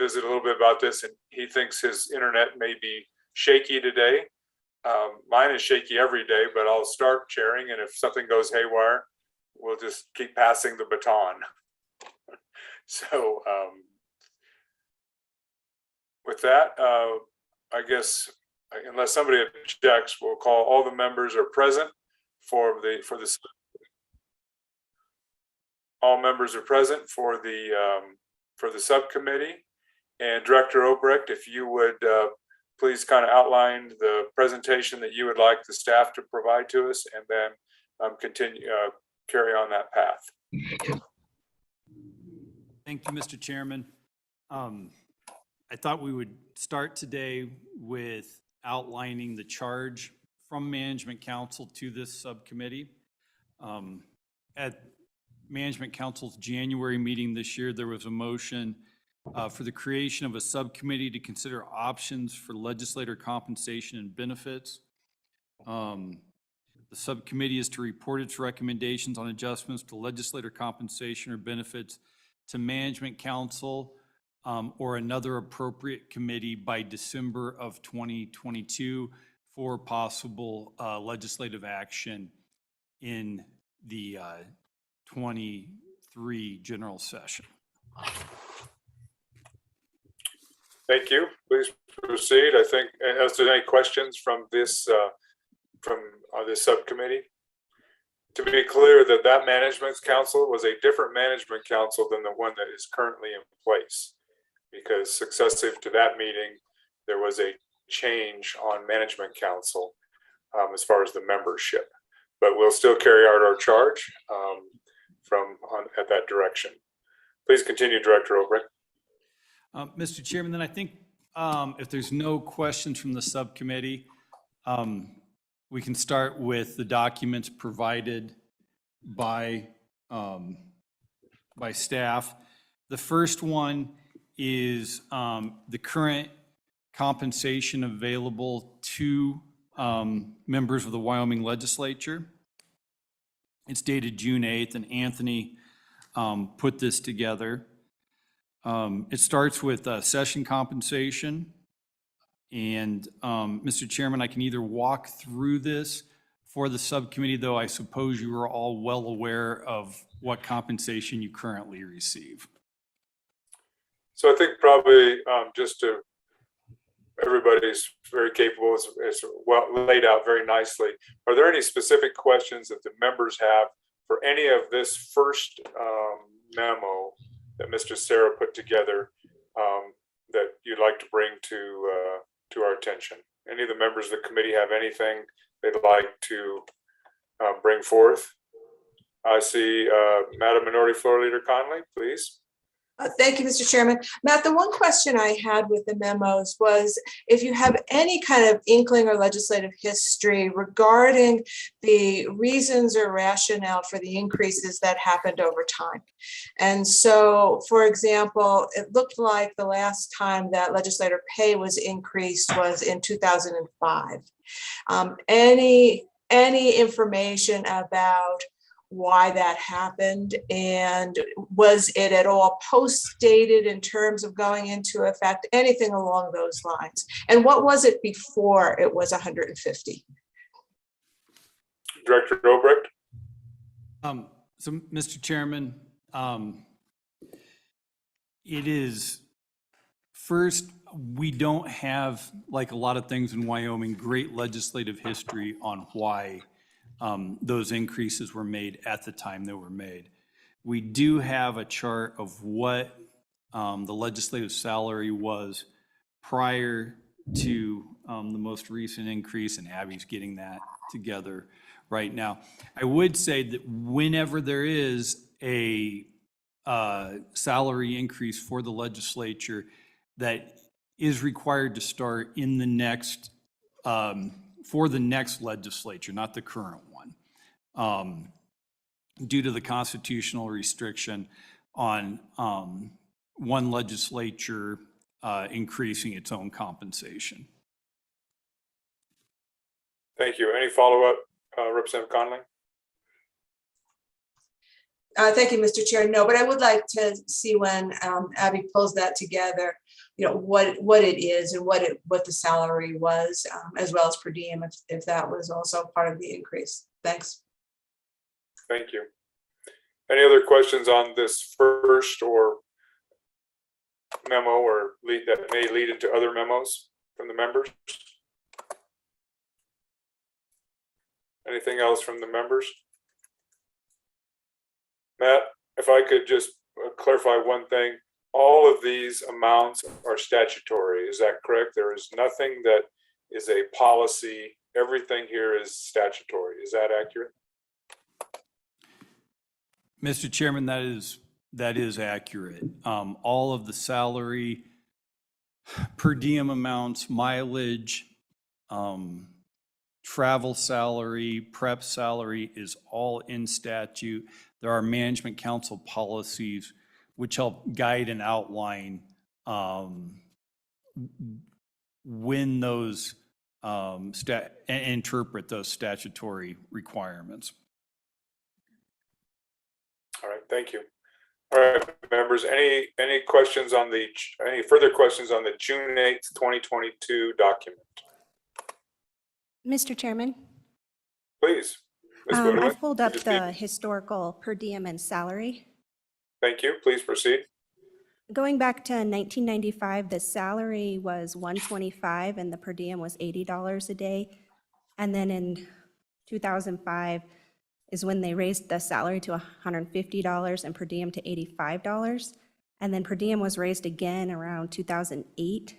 visited a little bit about this, and he thinks his internet may be shaky today. Mine is shaky every day, but I'll start chairing, and if something goes haywire, we'll just keep passing the baton. So with that, I guess unless somebody objects, we'll call all the members are present for the all members are present for the subcommittee. And Director Obrecht, if you would please kind of outline the presentation that you would like the staff to provide to us, and then carry on that path. Thank you, Mr. Chairman. I thought we would start today with outlining the charge from Management Council to this subcommittee. At Management Council's January meeting this year, there was a motion for the creation of a subcommittee to consider options for legislator compensation and benefits. The subcommittee is to report its recommendations on adjustments to legislator compensation or benefits to Management Council or another appropriate committee by December of 2022 for possible legislative action in the 23 general session. Thank you. Please proceed. I think, is there any questions from this subcommittee? To be clear, that Management Council was a different Management Council than the one that is currently in place, because successive to that meeting, there was a change on Management Council as far as the membership. But we'll still carry out our charge at that direction. Please continue, Director Obrecht. Mr. Chairman, then I think if there's no questions from the subcommittee, we can start with the documents provided by staff. The first one is the current compensation available to members of the Wyoming Legislature. It's dated June 8th, and Anthony put this together. It starts with session compensation. And Mr. Chairman, I can either walk through this for the subcommittee, though I suppose you are all well aware of what compensation you currently receive. So I think probably everybody's very capable, it's well laid out very nicely. Are there any specific questions that the members have for any of this first memo that Mr. Sarah put together that you'd like to bring to our attention? Any of the members of the committee have anything they'd like to bring forth? I see Madam Minority Floor Leader Conley, please. Thank you, Mr. Chairman. Matt, the one question I had with the memos was if you have any kind of inkling or legislative history regarding the reasons or rationale for the increases that happened over time. And so, for example, it looked like the last time that legislator pay was increased was in 2005. Any information about why that happened, and was it at all post-dated in terms of going into effect, anything along those lines? And what was it before it was 150? Director Obrecht. So, Mr. Chairman, it is first, we don't have, like a lot of things in Wyoming, great legislative history on why those increases were made at the time they were made. We do have a chart of what the legislative salary was prior to the most recent increase, and Abby's getting that together right now. I would say that whenever there is a salary increase for the legislature that is required to start in the next, for the next legislature, not the current one, due to the constitutional restriction on one legislature increasing its own compensation. Thank you. Any follow-up, Representative Conley? Thank you, Mr. Chair. No, but I would like to see when Abby pulls that together, what it is and what the salary was, as well as per diem, if that was also part of the increase. Thanks. Thank you. Any other questions on this first or memo or that may lead into other memos from the members? Anything else from the members? Matt, if I could just clarify one thing, all of these amounts are statutory, is that correct? There is nothing that is a policy, everything here is statutory, is that accurate? Mr. Chairman, that is accurate. All of the salary, per diem amounts, mileage, travel salary, prep salary is all in statute. There are management council policies which help guide and outline when those interpret those statutory requirements. All right, thank you. All right, members, any questions on any further questions on the June 8th, 2022 document? Mr. Chairman, Please. Ms. Bodewin, I've pulled up you just the historical per diem and salary. Thank you. Please proceed. Going back to 1995, the salary was $125 and the per diem was $80 a day. And then in 2005 is when they raised the salary to $150 and per diem to $85. And then per diem was raised again around 2008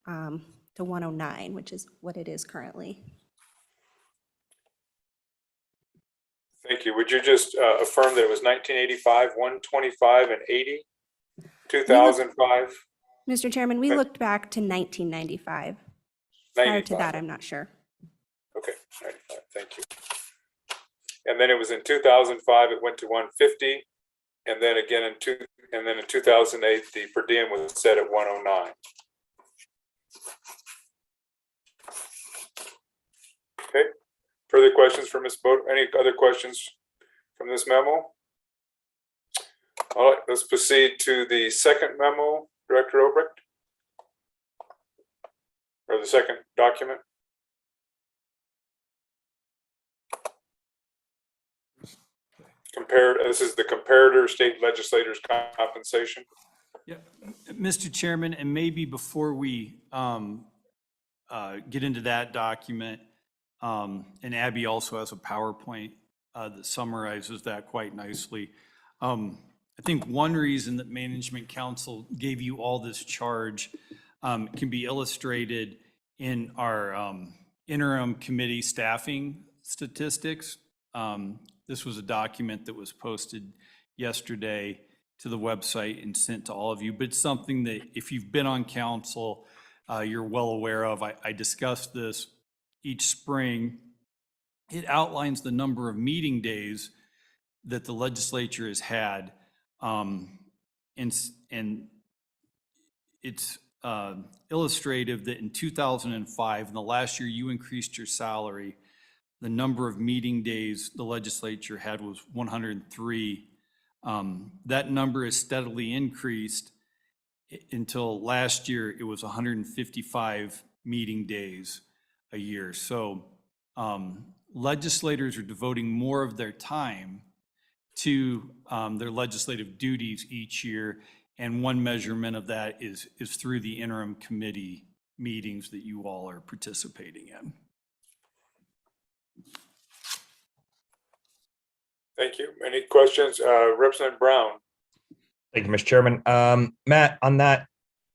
to $109, which is what it is currently. Thank you. Would you just affirm that it was 1985, 125, and 80? 2005? Mr. Chairman, we looked back to 1995. Prior to that, I'm not sure. Okay, 95. Thank you. And then it was in 2005, it went to 150, and then again in 2008, the per diem was set at 109. Okay. Further questions for Ms. Bode? Any other questions from this memo? All right, let's proceed to the second memo, Director Obrecht, or the second document. This is the comparator state legislators compensation. Yeah, Mr. Chairman, and maybe before we get into that document, and Abby also has a PowerPoint that summarizes that quite nicely. I think one reason that Management Council gave you all this charge can be illustrated in our interim committee staffing statistics. This was a document that was posted yesterday to the website and sent to all of you, but it's something that if you've been on council, you're well aware of. I discussed this each spring. It outlines the number of meeting days that the legislature has had. And it's illustrative that in 2005, in the last year you increased your salary, the number of meeting days the legislature had was 103. That number has steadily increased until last year it was 155 meeting days a year. So legislators are devoting more of their time to their legislative duties each year. And one measurement of that is through the interim committee meetings that you all are participating in. Thank you. Any questions? Representative Brown. Thank you, Mr. Chairman. Matt, on that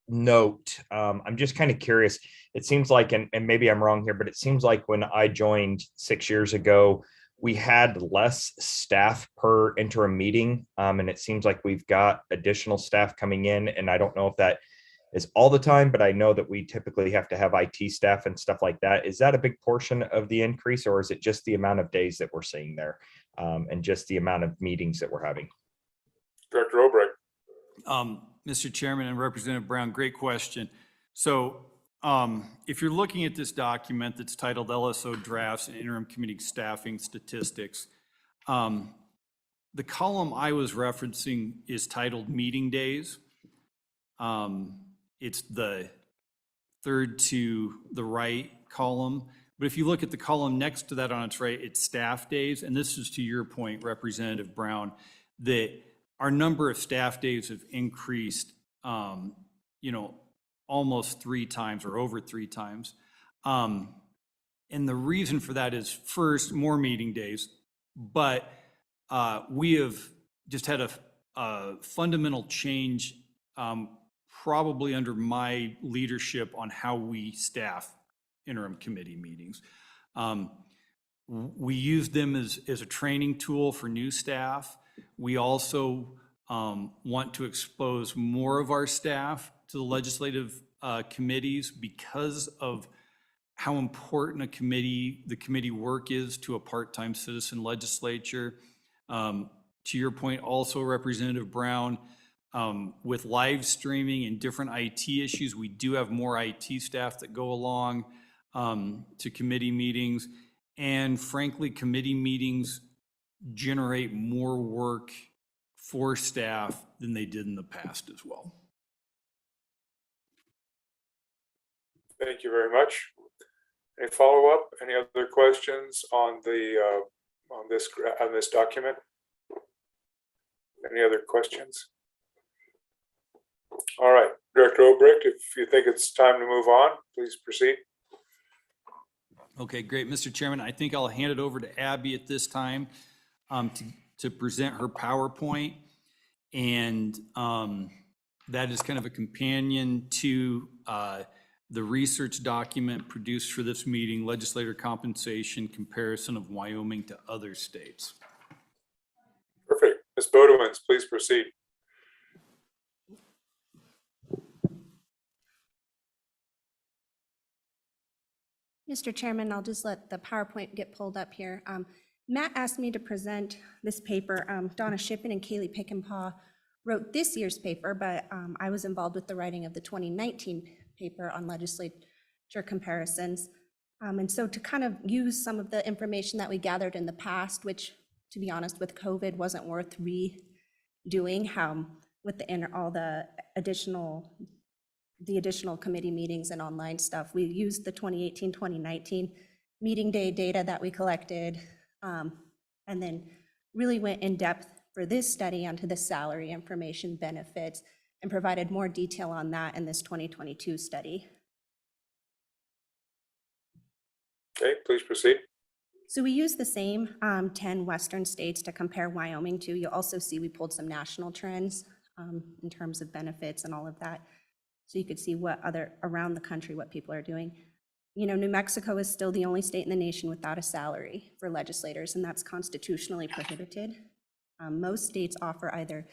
note, I'm just kind of curious. It seems like, and maybe I'm wrong here, but it seems like when I joined 6 years ago, we had less staff per interim meeting. And it seems like we've got additional staff coming in. And I don't know if that is all the time, but I know that we typically have to have IT staff and stuff like that. Is that a big portion of the increase, or is it just the amount of days that we're seeing there and just the amount of meetings that we're having? Director Obrecht. Mr. Chairman and Representative Brown, great question. So if you're looking at this document that's titled LSO Drafts and Interim Committee Staffing Statistics, the column I was referencing is titled Meeting Days. It's the third to the right column. But if you look at the column next to that on its right, it's staff days. And this is to your point, Representative Brown, that our number of staff days have increased, almost 3 times or over 3 times. And the reason for that is, first, more meeting days, but we have just had a fundamental change, probably under my leadership, on how we staff interim committee meetings. We use them as a training tool for new staff. We also want to expose more of our staff to the legislative committees because of how important the committee work is to a part-time citizen legislature. To your point also, Representative Brown, with live streaming and different IT issues, we do have more IT staff that go along to committee meetings. And frankly, committee meetings generate more work for staff than they did in the past as well. Thank you very much. Any follow-up? Any other questions on this document? Any other questions? All right, Director Obrecht, if you think it's time to move on, please proceed. Okay, great, Mr. Chairman. I think I'll hand it over to Abby at this time to present her PowerPoint. And that is kind of a companion to the research document produced for this meeting, Legislator Compensation Comparison of Wyoming to Other States. Perfect. Ms. Bodewins, please proceed. Mr. Chairman, I'll just let the PowerPoint get pulled up here. Matt asked me to present this paper. Donna Shippen and Kaylee Pickenpaw wrote this year's paper, but I was involved with the writing of the 2019 paper on legislature comparisons. And so to kind of use some of the information that we gathered in the past, which, to be honest, with COVID wasn't worth redoing, with all the additional committee meetings and online stuff. We used the 2018, 2019 meeting day data that we collected, and then really went in depth for this study onto the salary information benefits and provided more detail on that in this 2022 study. Okay, please proceed. So we used the same 10 Western states to compare Wyoming to. You'll also see we pulled some national trends in terms of benefits and all of that. So you could see around the country, what people are doing. New Mexico is still the only state in the nation without a salary for legislators, and that's constitutionally prohibited. Most states offer either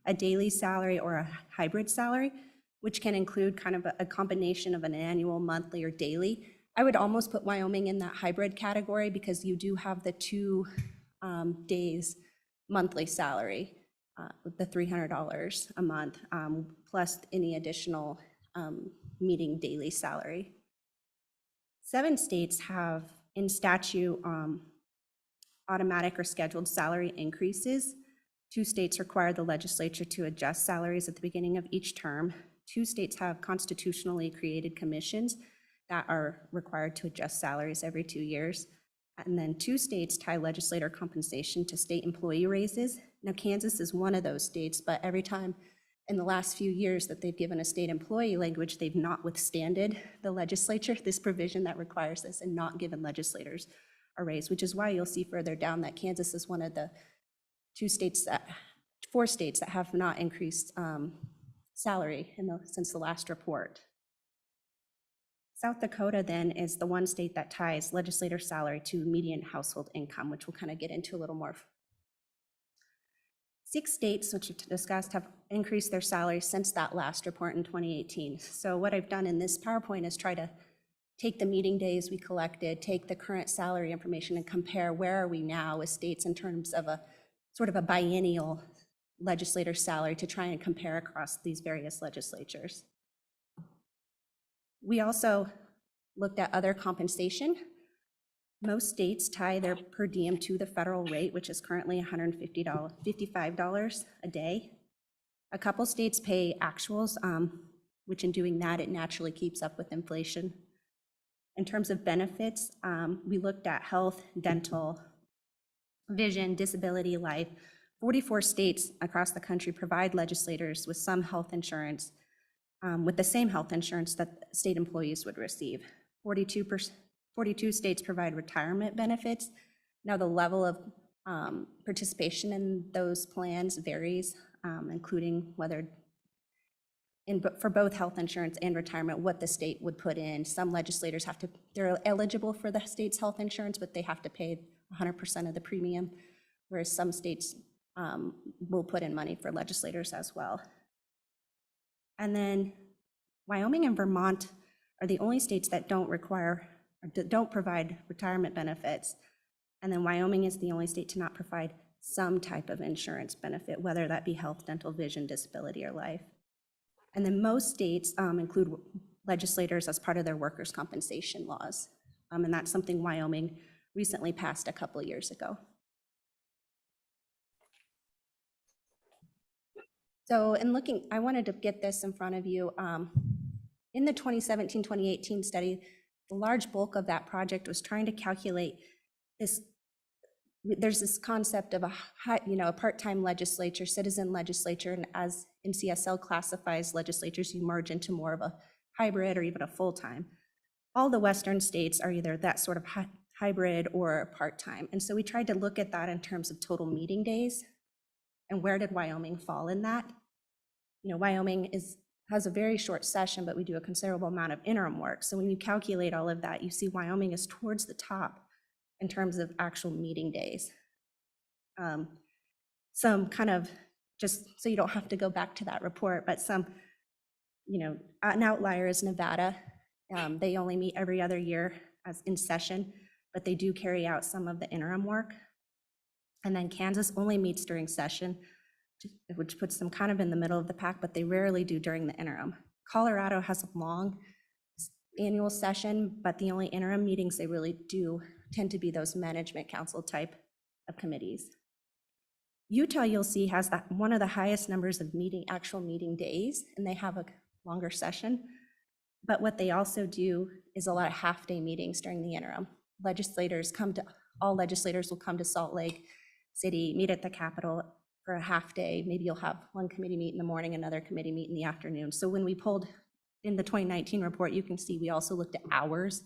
a daily salary or a hybrid salary, which can include kind of a combination of an annual, monthly, or daily. I would almost put Wyoming in that hybrid category because you do have the 2 days monthly salary, with the $300 a month, plus any additional meeting daily salary. 7 states have in statute automatic or scheduled salary increases. 2 states require the legislature to adjust salaries at the beginning of each term. 2 states have constitutionally created commissions that are required to adjust salaries every 2 years. And then 2 states tie legislator compensation to state employee raises. Now, Kansas is one of those states, but every time in the last few years that they've given a state employee language, they've not withstanded the legislature, this provision that requires this, and not given legislators a raise, which is why you'll see further down that Kansas is one of the 4 states that have not increased salary since the last report. South Dakota then is the one state that ties legislator salary to median household income, which we'll kind of get into a little more. 6 states, which we've discussed, have increased their salaries since that last report in 2018. So what I've done in this PowerPoint is try to take the meeting days we collected, take the current salary information, and compare where are we now with states in terms of a sort of a biennial legislator salary to try and compare across these various legislatures. We also looked at other compensation Most states tie their per diem to the federal rate, which is currently $55 a day. A couple states pay actuals, which in doing that, it naturally keeps up with inflation. In terms of benefits, we looked at health, dental, vision, disability, life. 44 states across the country provide legislators with some health insurance, with the same health insurance that state employees would receive. 42 states provide retirement benefits. Now the level of participation in those plans varies, including whether for both health insurance and retirement, what the state would put in. Some legislators they're eligible for the state's health insurance, but they have to pay 100% of the premium, whereas some states will put in money for legislators as well. And then Wyoming and Vermont are the only states that don't provide retirement benefits. And then Wyoming is the only state to not provide some type of insurance benefit, whether that be health, dental, vision, disability, or life. And then most states include legislators as part of their workers' compensation laws. And that's something Wyoming recently passed a couple of years ago. So in looking, I wanted to get this in front of you. In the 2017-2018 study, the large bulk of that project was trying to calculate this. There's this concept of a part-time legislature, citizen legislature, and as NCSL classifies legislatures, you merge into more of a hybrid or even a full-time. All the Western states are either that sort of hybrid or part-time. And so we tried to look at that in terms of total meeting days. And where did Wyoming fall in that? Wyoming has a very short session, but we do a considerable amount of interim work. So when you calculate all of that, you see Wyoming is towards the top in terms of actual meeting days. Some kind of, just so you don't have to go back to that report, but some, an outlier is Nevada. They only meet every other year as in session, but they do carry out some of the interim work. And then Kansas only meets during session, which puts them kind of in the middle of the pack, but they rarely do during the interim. Colorado has a long annual session, but the only interim meetings they really do tend to be those management council type of committees. Utah, you'll see, has one of the highest numbers of actual meeting days, and they have a longer session. But what they also do is a lot of half-day meetings during the interim. All legislators will come to Salt Lake City, meet at the Capitol for a half day. Maybe you'll have one committee meet in the morning, another committee meet in the afternoon. So when we pulled in the 2019 report, you can see we also looked at hours.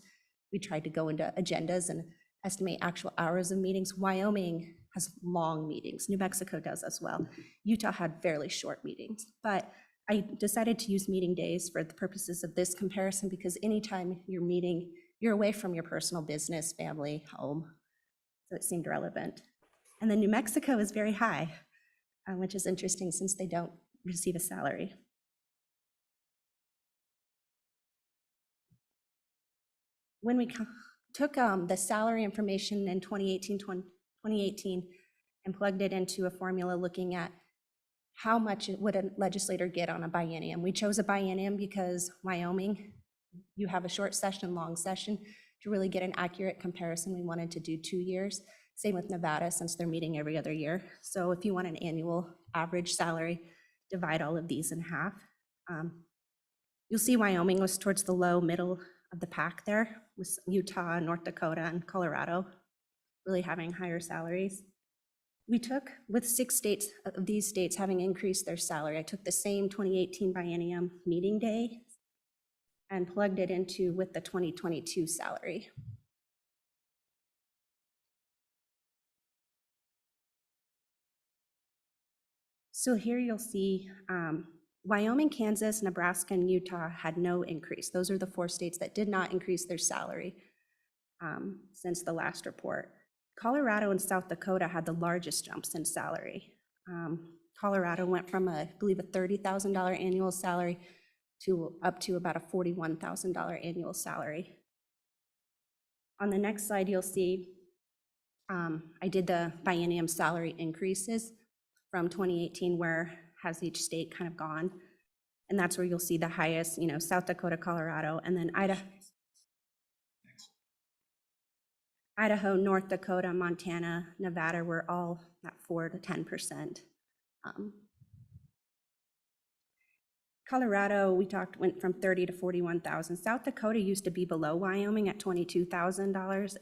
We tried to go into agendas and estimate actual hours of meetings. Wyoming has long meetings. New Mexico does as well. Utah had fairly short meetings, but I decided to use meeting days for the purposes of this comparison because anytime you're meeting, you're away from your personal business, family, home. So it seemed relevant. And then New Mexico is very high, which is interesting since they don't receive a salary. When we took the salary information in 2018 and plugged it into a formula looking at how much would a legislator get on a biennium. We chose a biennium because Wyoming, you have a short session, long session. To really get an accurate comparison, we wanted to do 2 years. Same with Nevada, since they're meeting every other year. So if you want an annual average salary, divide all of these in half. You'll see Wyoming was towards the low middle of the pack there, with Utah, North Dakota, and Colorado really having higher salaries. We took, with 6 states of these states having increased their salary, I took the same 2018 biennium meeting day and plugged it into with the 2022 salary. So here you'll see Wyoming, Kansas, Nebraska, and Utah had no increase. Those are the 4 states that did not increase their salary since the last report. Colorado and South Dakota had the largest jumps in salary. Colorado went from, I believe, a $30,000 annual salary to up to about a $41,000 annual salary. On the next slide, you'll see I did the biennium salary increases from 2018, where has each state kind of gone. And that's where you'll see the highest, South Dakota, Colorado, and then Idaho. Idaho, North Dakota, Montana, Nevada were all at 4 to 10%. Colorado, went from 30 to 41,000. South Dakota used to be below Wyoming at $22,000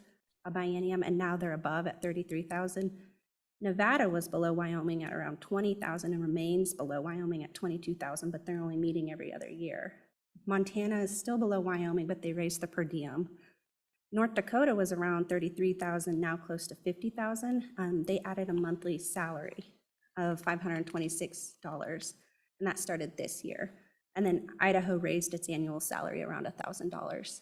a biennium, and now they're above at 33,000. Nevada was below Wyoming at around 20,000 and remains below Wyoming at 22,000, but they're only meeting every other year. Montana is still below Wyoming, but they raised the per diem. North Dakota was around 33,000, now close to 50,000. They added a monthly salary of $526, and that started this year. And then Idaho raised its annual salary around $1,000.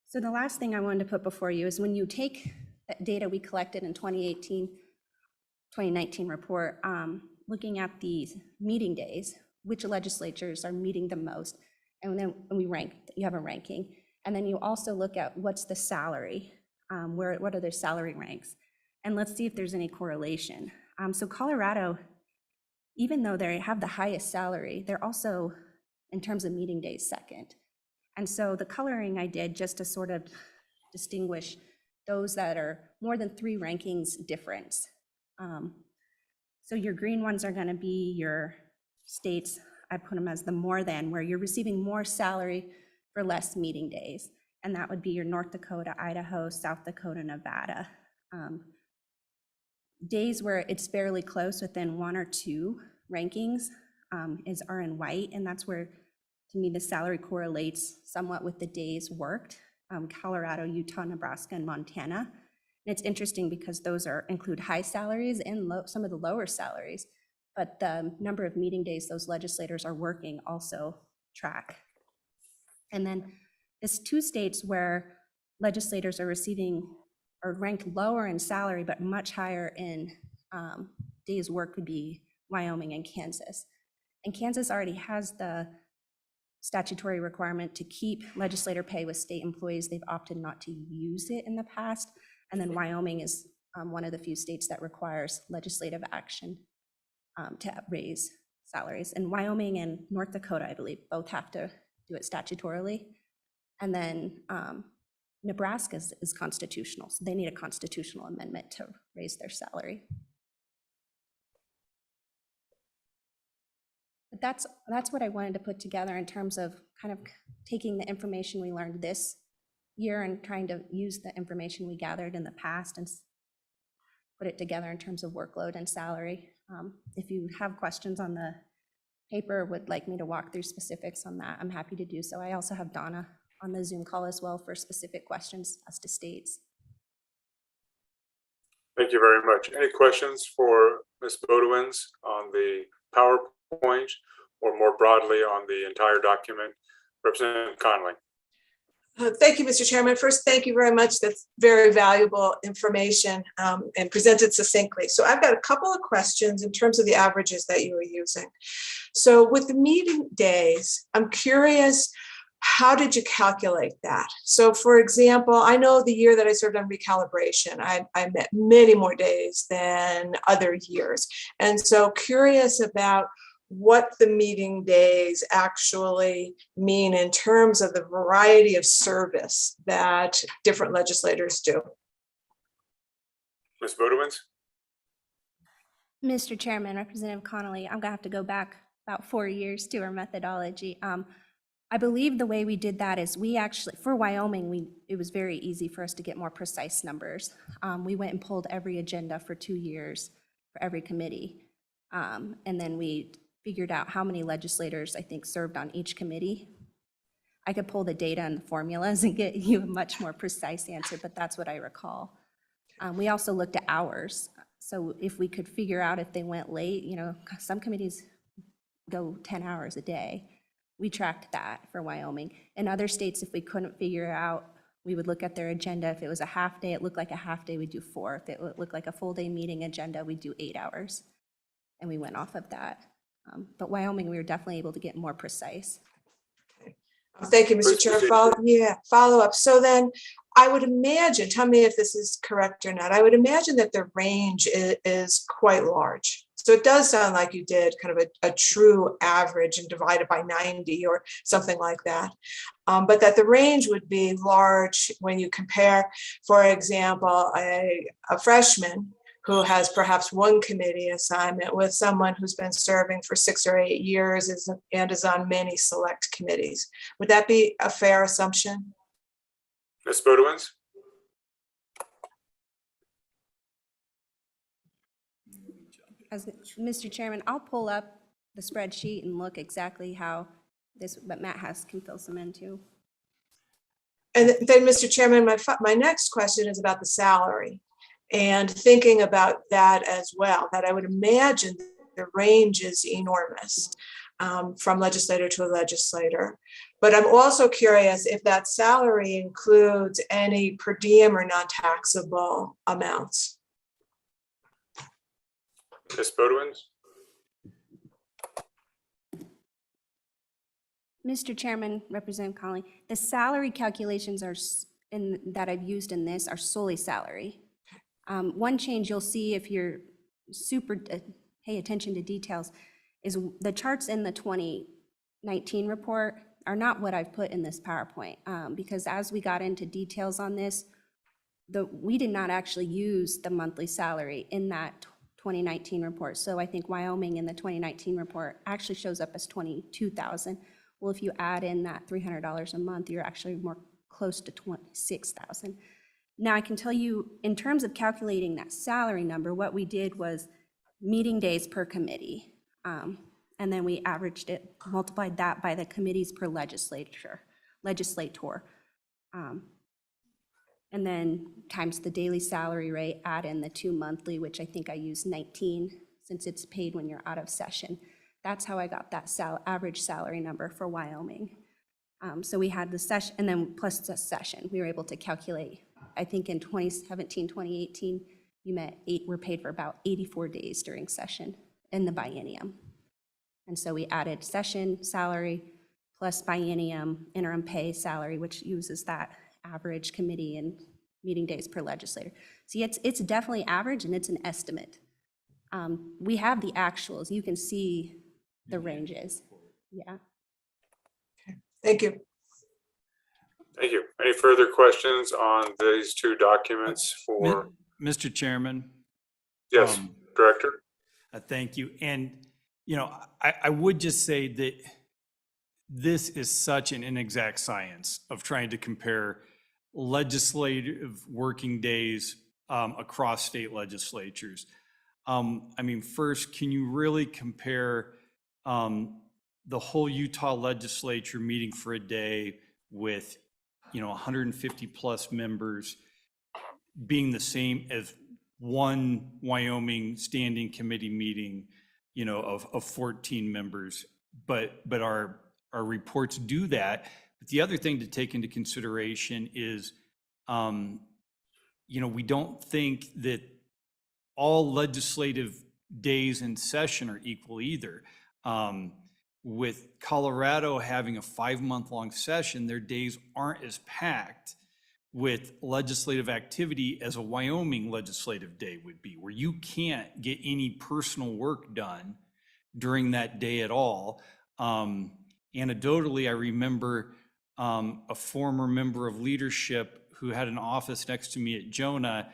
So the last thing I wanted to put before you is when you take that data we collected in 2019 report, looking at the meeting days, which legislatures are meeting the most, and then we rank, you have a ranking. And then you also look at what's the salary, what are their salary ranks? And let's see if there's any correlation. So Colorado, even though they have the highest salary, they're also, in terms of meeting days, second. And so the coloring I did just to sort of distinguish those that are more than 3 rankings difference. So your green ones are going to be your states. I put them as the more than, where you're receiving more salary for less meeting days. And that would be your North Dakota, Idaho, South Dakota, Nevada. Days where it's fairly close within 1 or 2 rankings are in white, and that's where, to me, the salary correlates somewhat with the days worked. Colorado, Utah, Nebraska, and Montana. And it's interesting because those include high salaries and some of the lower salaries, but the number of meeting days those legislators are working also track. And then there's 2 states where legislators are ranked lower in salary, but much higher in days work would be Wyoming and Kansas. And Kansas already has the statutory requirement to keep legislator pay with state employees. They've opted not to use it in the past. And then Wyoming is one of the few states that requires legislative action to raise salaries. And Wyoming and North Dakota, I believe, both have to do it statutorily. And then Nebraska is constitutional, so they need a constitutional amendment to raise their salary. But that's what I wanted to put together in terms of kind of taking the information we learned this year and trying to use the information we gathered in the past and put it together in terms of workload and salary. If you have questions on the paper, would like me to walk through specifics on that, I'm happy to do so. I also have Donna on the Zoom call as well for specific questions as to states. Thank you very much. Any questions for Ms. Bodewins on the PowerPoint or more broadly on the entire document? Representative Conley. Thank you, Mr. Chairman. First, thank you very much. That's very valuable information and presented succinctly. So I've got a couple of questions in terms of the averages that you were using. So with the meeting days, I'm curious, how did you calculate that? So for example, I know the year that I served on recalibration, I met many more days than other years. And so curious about what the meeting days actually mean in terms of the variety of service that different legislators do. Ms. Bodewins? Mr. Chairman, Representative Connolly, I'm gonna have to go back about 4 years to our methodology. I believe the way we did that is we actually, for Wyoming, it was very easy for us to get more precise numbers. We went and pulled every agenda for 2 years for every committee. And then we figured out how many legislators I think served on each committee. I could pull the data and the formulas and get you a much more precise answer, but that's what I recall. We also looked at hours. So if we could figure out if they went late, some committees go 10 hours a day. We tracked that for Wyoming. In other states, if we couldn't figure it out, we would look at their agenda. If it was a half day, it looked like a half day, we'd do 4. If it looked like a full day meeting agenda, we'd do 8 hours. And we went off of that. But Wyoming, we were definitely able to get more precise. Thank you, Mr. Chair. Follow up. So then I would imagine, tell me if this is correct or not, I would imagine that the range is quite large. So it does sound like you did kind of a true average and divided by 90 or something like that. But that the range would be large when you compare, for example, a freshman who has perhaps one committee assignment with someone who's been serving for 6 or 8 years and is on many select committees. Would that be a fair assumption? Ms. Bodewins? Mr. Chairman, I'll pull up the spreadsheet and look exactly how this, but Matt can fill some in too. And then, Mr. Chairman, my next question is about the salary, and thinking about that as well, that I would imagine the range is enormous from legislator to legislator. But I'm also curious if that salary includes any per diem or non-taxable amounts. Ms. Bodewins? Mr. Chairman, Representative Conley, the salary calculations that I've used in this are solely salary. One change you'll see if you're pay attention to details is the charts in the 2019 report are not what I've put in this PowerPoint, because as we got into details on this, we did not actually use the monthly salary in that 2019 report. So I think Wyoming in the 2019 report actually shows up as $22,000. Well, if you add in that $300 a month, you're actually more close to $26,000. Now I can tell you, in terms of calculating that salary number, what we did was meeting days per committee. And then we averaged it, multiplied that by the committees per legislator. And then times the daily salary rate, add in the 2 monthly, which I think I used 19 since it's paid when you're out of session. That's how I got that average salary number for Wyoming. So we had the session, and then plus the session, we were able to calculate. I think in 2017, 2018, we're paid for about 84 days during session in the biennium. And so we added session salary plus biennium interim pay salary, which uses that average committee and meeting days per legislator. See, it's definitely average and it's an estimate. We have the actuals. You can see the ranges. Yeah. Thank you. Thank you. Any further questions on these two documents for? Mr. Chairman? Yes, Director. Thank you. And, I would just say that this is such an inexact science of trying to compare legislative working days across state legislatures. First, can you really compare the whole Utah legislature meeting for a day with 150 plus members being the same as one Wyoming standing committee meeting of 14 members, but our reports do that. But the other thing to take into consideration is we don't think that all legislative days in session are equal either. With Colorado having a 5-month-long session, their days aren't as packed with legislative activity as a Wyoming legislative day would be, where you can't get any personal work done during that day at all. Anecdotally, I remember a former member of leadership who had an office next to me at Jonah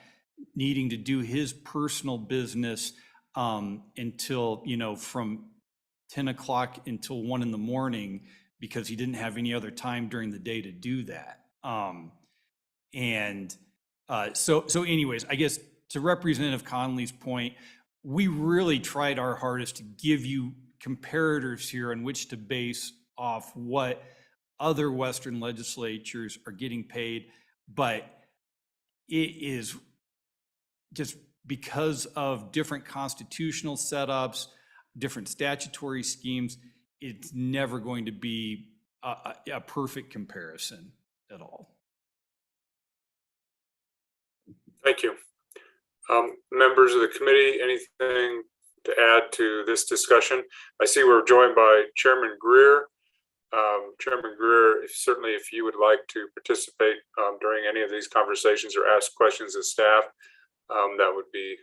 needing to do his personal business until, from 10 o'clock until 1 in the morning because he didn't have any other time during the day to do that. So anyways, I guess to Representative Conley's point, we really tried our hardest to give you comparators here on which to base off what other Western legislatures are getting paid, but it is just because of different constitutional setups, different statutory schemes, it's never going to be a perfect comparison at all. Thank you. Members of the committee, anything to add to this discussion? I see we're joined by Chairman Greer. Chairman Greer, certainly if you would like to participate during any of these conversations or ask questions of staff, that would be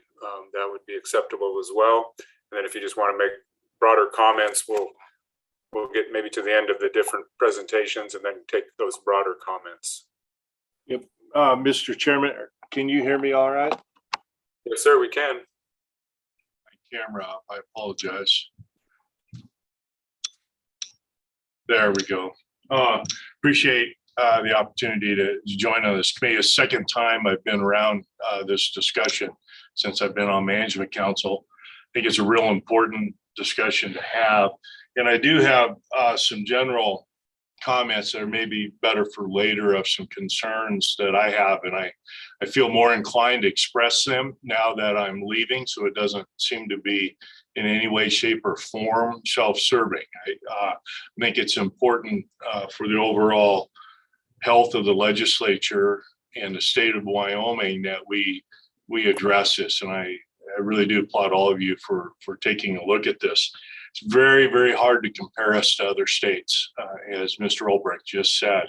acceptable as well. And then if you just want to make broader comments, we'll get maybe to the end of the different presentations and then take those broader comments. Yep. Mr. Chairman, can you hear me all right? Yes, sir, we can. My camera off, I apologize. There we go. Appreciate the opportunity to join on this committee. A second time I've been around this discussion since I've been on management council. I think it's a real important discussion to have. And I do have some general comments that are maybe better for later of some concerns that I have. And I feel more inclined to express them now that I'm leaving, so it doesn't seem to be in any way, shape, or form self-serving. I think it's important for the overall health of the legislature and the state of Wyoming that we address this. And I really do applaud all of you for taking a look at this. It's very, very hard to compare us to other states, as Mr. Olbrecht just said.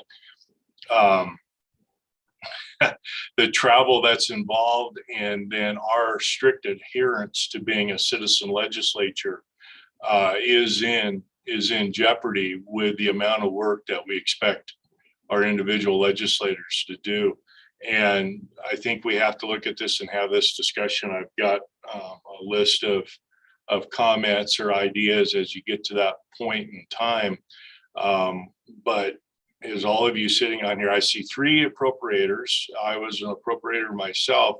The travel that's involved and then our strict adherence to being a citizen legislature is in jeopardy with the amount of work that we expect our individual legislators to do. And I think we have to look at this and have this discussion. I've got a list of comments or ideas as you get to that point in time. But as all of you sitting on here, I see 3 appropriators. I was an appropriator myself.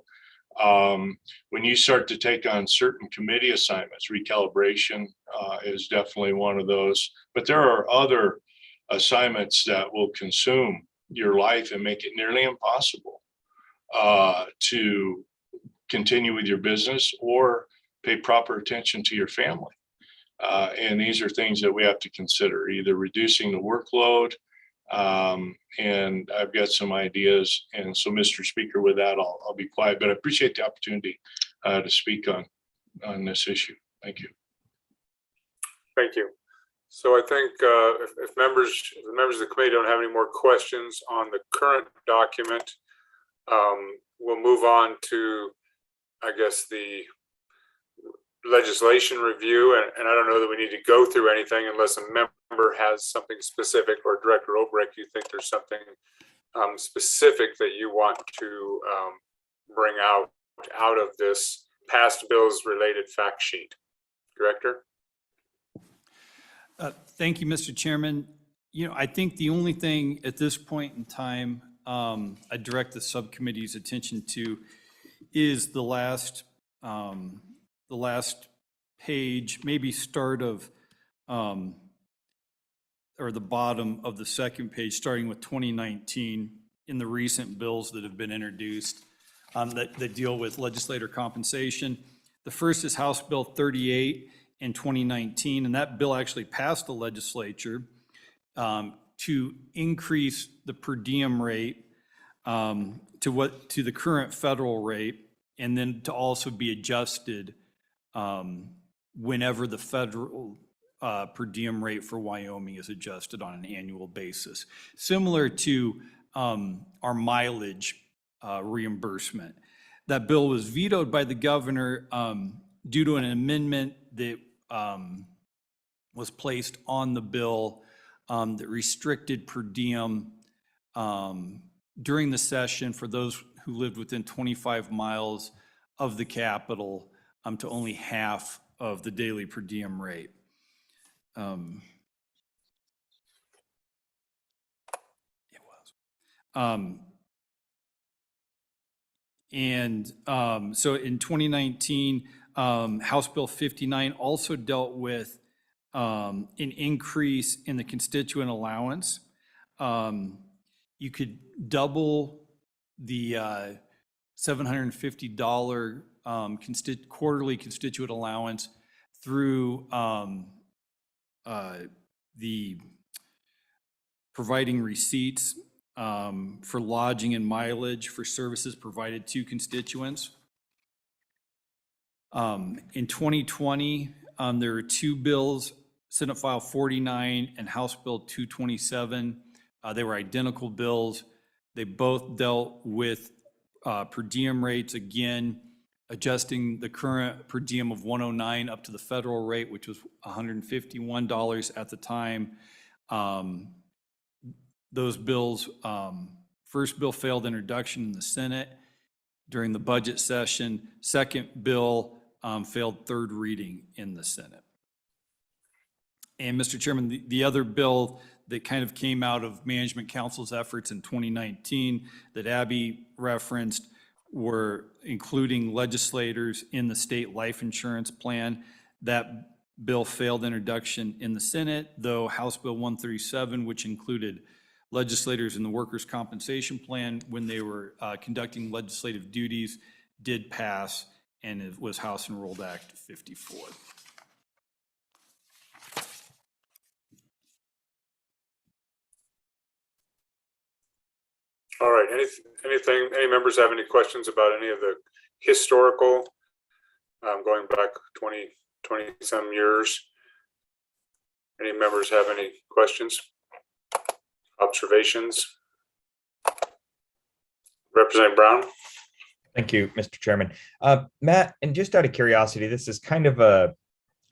When you start to take on certain committee assignments, recalibration is definitely one of those, but there are other assignments that will consume your life and make it nearly impossible to continue with your business or pay proper attention to your family. And these are things that we have to consider, either reducing the workload, and I've got some ideas. And so, Mr. Speaker, with that, I'll be quiet, but I appreciate the opportunity to speak on this issue. Thank you. Thank you. So I think if the members of the committee don't have any more questions on the current document, we'll move on to, I guess, the legislation review. And I don't know that we need to go through anything unless a member has something specific, or Director Obrecht, you think there's something specific that you want to bring out of this past bills related fact sheet. Director? Thank you, Mr. Chairman. I think the only thing at this point in time I direct the subcommittee's attention to is the last page, maybe start of, or the bottom of the second page, starting with 2019 in the recent bills that have been introduced that deal with legislator compensation. The first is House Bill 38 in 2019, and that bill actually passed the legislature to increase the per diem rate to the current federal rate, and then to also be adjusted whenever the federal per diem rate for Wyoming is adjusted on an annual basis, similar to our mileage reimbursement. That bill was vetoed by the governor due to an amendment that was placed on the bill that restricted per diem during the session for those who lived within 25 miles of the capital to only half of the daily per diem rate. So in 2019, House Bill 59 also dealt with an increase in the constituent allowance. You could double the $750 quarterly constituent allowance through the providing receipts for lodging and mileage for services provided to constituents. In 2020, there were 2 bills, Senate File 49 and House Bill 227. They were identical bills. They both dealt with per diem rates, again, adjusting the current per diem of 109 up to the federal rate, which was $151 at the time. Those bills, first bill failed introduction in the Senate during the budget session. Second bill failed third reading in the Senate. And Mr. Chairman, the other bill that kind of came out of Management Council's efforts in 2019 that Abby referenced were including legislators in the state life insurance plan. That bill failed introduction in the Senate, though House Bill 137, which included legislators in the workers' compensation plan when they were conducting legislative duties, did pass, and it was House Enrolled Act 54. All right, any members have any questions about any of the historical, going back 20 some years? Any members have any questions, observations? Representative Brown? Thank you, Mr. Chairman. Matt, and just out of curiosity, this is kind of a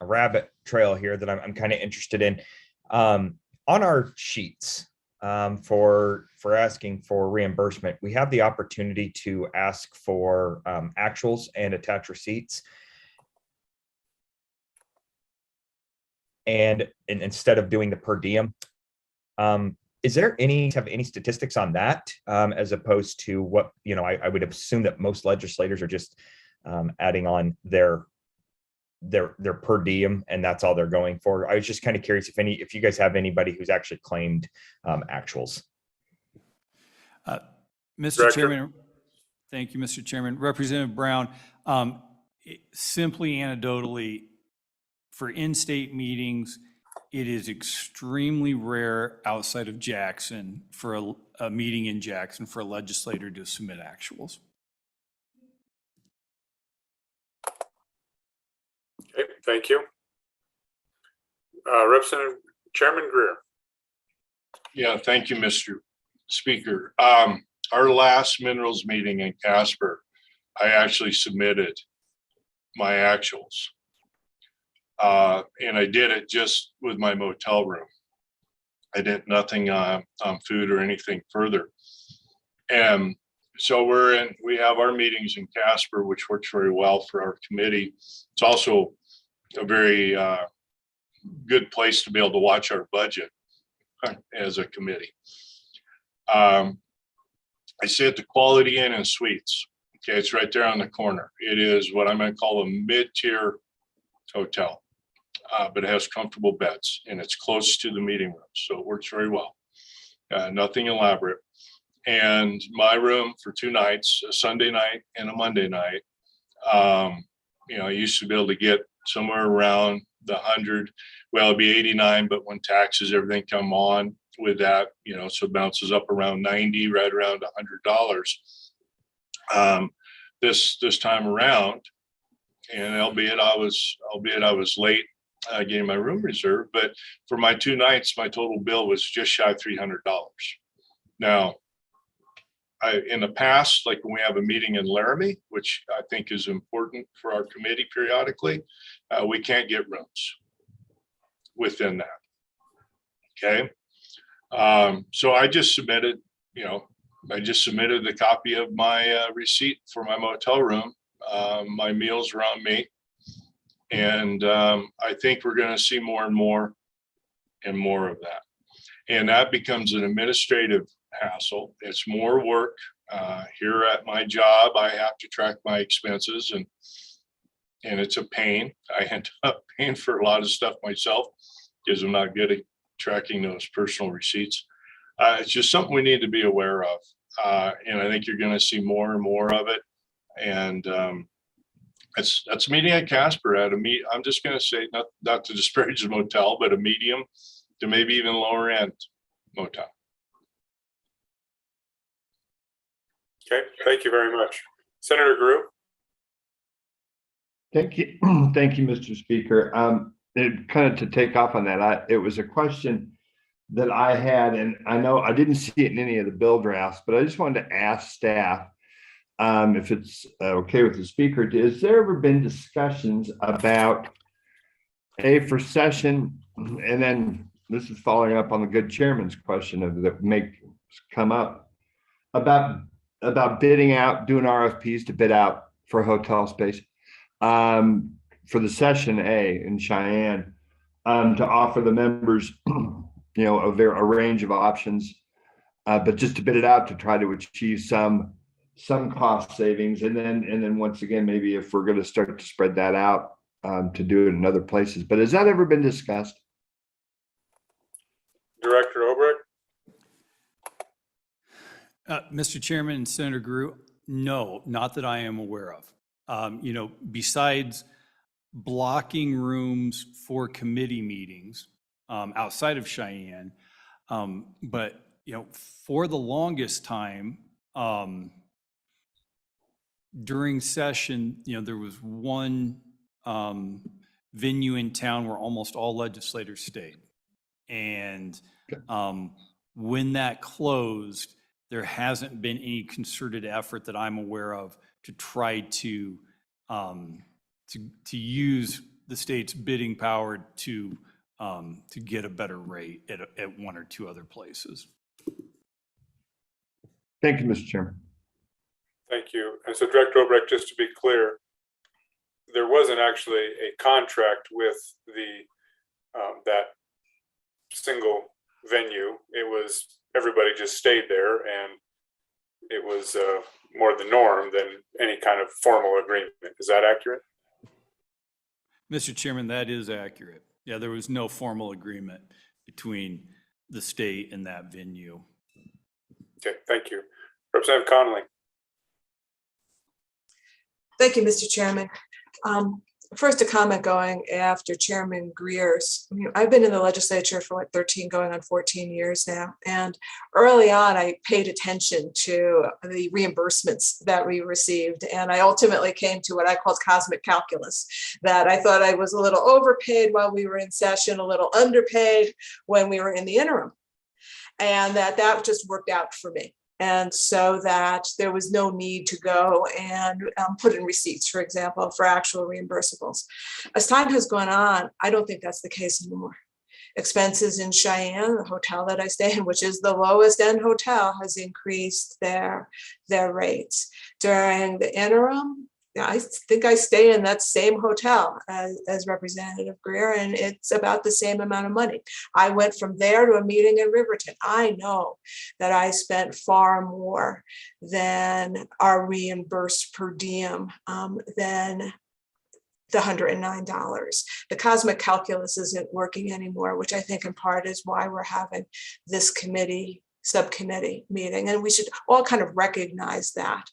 rabbit trail here that I'm kind of interested in. On our sheets, for asking for reimbursement, we have the opportunity to ask for actuals and attach receipts. And instead of doing the per diem, is there any statistics on that, as opposed to what, I would assume that most legislators are just adding on their per diem and that's all they're going for. I was just kind of curious if you guys have anybody who's actually claimed actuals. Mr. Director. Chairman, thank you, Mr. Chairman. Representative Brown, simply anecdotally, for in-state meetings, it is extremely rare outside of Jackson for a meeting in Jackson for a legislator to submit actuals. Okay, thank you. Representative Chairman Greer. Yeah, thank you, Mr. Speaker. Our last minerals meeting in Casper, I actually submitted my actuals. And I did it just with my motel room. I did nothing on food or anything further. And so we have our meetings in Casper, which works very well for our committee. It's also a very good place to be able to watch our budget as a committee. I stay at the Quality Inn and Suites. Okay, it's right there on the corner. It is what I'm going to call a mid-tier hotel, but it has comfortable beds and it's close to the meeting room, so it works very well. Nothing elaborate. And my room for 2 nights, a Sunday night and a Monday night, I used to be able to get somewhere around the 100. Well, it'd be 89, but when taxes, everything come on with that, so it bounces up around 90, right around $100. This time around, and albeit I was late getting my room reserved, but for my 2 nights, my total bill was just shy of $300. Now, in the past, like when we have a meeting in Laramie, which I think is important for our committee periodically, we can't get rooms within that. Okay. So I just submitted, the copy of my receipt for my motel room. My meals are on me. And I think we're going to see more and more of that. And that becomes an administrative hassle. It's more work. Here at my job, I have to track my expenses and it's a pain. I end up paying for a lot of stuff myself because I'm not good at tracking those personal receipts. It's just something we need to be aware of. And I think you're going to see more and more of it. And that's a meeting at Casper I'm just going to say, not to disparage the motel, but a medium to maybe even lower end motel. Okay, thank you very much. Senator Grew. Thank you. Thank you, Mr. Speaker. Kind of to take off on that, it was a question that I had, and I know I didn't see it in any of the bill drafts, but I just wanted to ask staff, if it's okay with the speaker, has there ever been discussions about for session, and then this is following up on the good chairman's question that may come up about bidding out, doing RFPs to bid out for hotel space for the session A in Cheyenne, to offer the members, a range of options, but just to bid it out to try to achieve some cost savings, and then once again, maybe if we're going to start to spread that out, to do it in other places. But has that ever been discussed? Director Obrecht? Mr. Chairman and Senator Grew, no, not that I am aware of. Besides blocking rooms for committee meetings outside of Cheyenne, but for the longest time during session, there was one venue in town where almost all legislators stayed, and when that closed, there hasn't been any concerted effort that I'm aware of to try to use the state's bidding power to get a better rate at one or two other places. Thank you, Mr. Chairman. Thank you. And so Director Obrecht, just to be clear, there wasn't actually a contract with the that single venue. It was everybody just stayed there, and it was more the norm than any kind of formal agreement. Is that accurate? Mr. Chairman, that is accurate. Yeah, there was no formal agreement between the state and that venue. Okay, thank you. Representative Connolly. Thank you, Mr. Chairman. First, a comment going after Chairman Greer's. I've been in the legislature for 13 going on 14 years now. And early on, I paid attention to the reimbursements that we received. And I ultimately came to what I called cosmic calculus, that I thought I was a little overpaid while we were in session, a little underpaid when we were in the interim. And that just worked out for me. And so that there was no need to go and put in receipts, for example, for actual reimbursables. As time has gone on, I don't think that's the case anymore. Expenses in Cheyenne, the hotel that I stay in, which is the lowest end hotel, has increased their rates. During the interim, I think I stay in that same hotel as Representative Greer, and it's about the same amount of money. I went from there to a meeting in Riverton. I know that I spent far more than our reimbursed per diem than the $109. The cosmic calculus isn't working anymore, which I think in part is why we're having this subcommittee meeting. And we should all kind of recognize that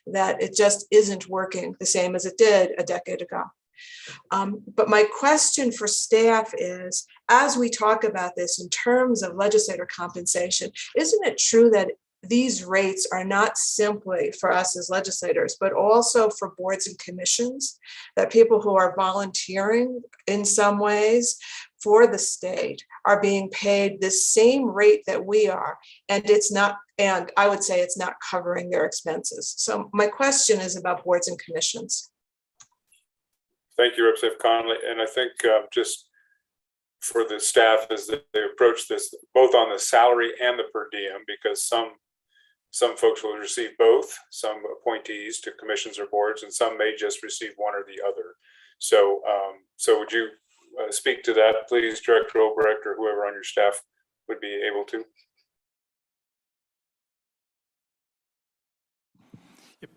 it just isn't working the same as it did a decade ago. But my question for staff is, as we talk about this in terms of legislator compensation, isn't it true that these rates are not simply for us as legislators, but also for boards and commissions, that people who are volunteering in some ways for the state are being paid the same rate that we are, and I would say it's not covering their expenses. So my question is about boards and commissions. Thank you, Representative Connolly. And I think just for the staff as they approach this, both on the salary and the per diem, because some folks will receive both, some appointees to commissions or boards, and some may just receive one or the other. So would you speak to that, please, Director Obrecht, or whoever on your staff would be able to?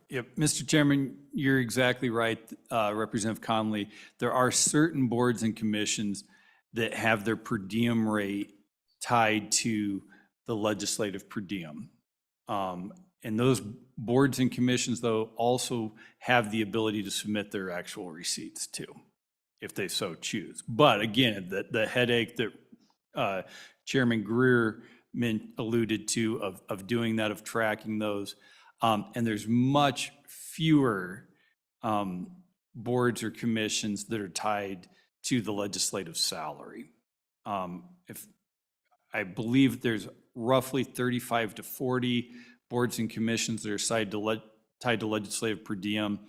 Yep. Mr. Chairman, you're exactly right, Representative Connolly. There are certain boards and commissions that have their per diem rate tied to the legislative per diem. And those boards and commissions, though, also have the ability to submit their actual receipts too, if they so choose. But again, the headache that Chairman Greer alluded to of doing that, of tracking those, and there's much fewer boards or commissions that are tied to the legislative salary. If I believe there's roughly 35 to 40 boards and commissions that are tied to legislative per diem,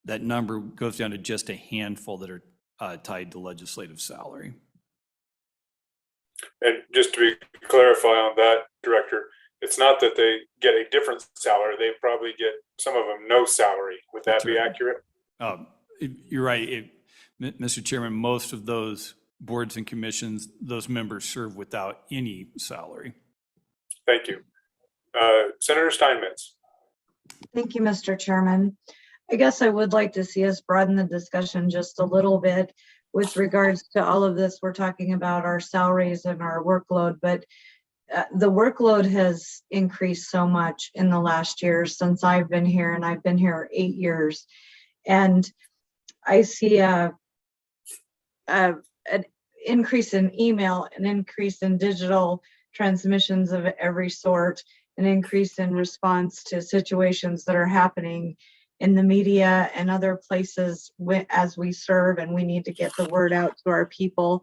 that number goes down to just a handful that are tied to legislative salary. And just to be clarify on that, Director, it's not that they get a different salary. They probably get, some of them, no salary. Would that That's be right. accurate? You're right. Mr. Chairman, most of those boards and commissions, those members serve without any salary. Thank you. Senator Steinmetz. Thank you, Mr. Chairman. I guess I would like to see us broaden the discussion just a little bit with regards to all of this. We're talking about our salaries and our workload, but the workload has increased so much in the last year since I've been here, and I've been here 8 years. And I see an increase in email, an increase in digital transmissions of every sort, an increase in response to situations that are happening in the media and other places as we serve, and we need to get the word out to our people.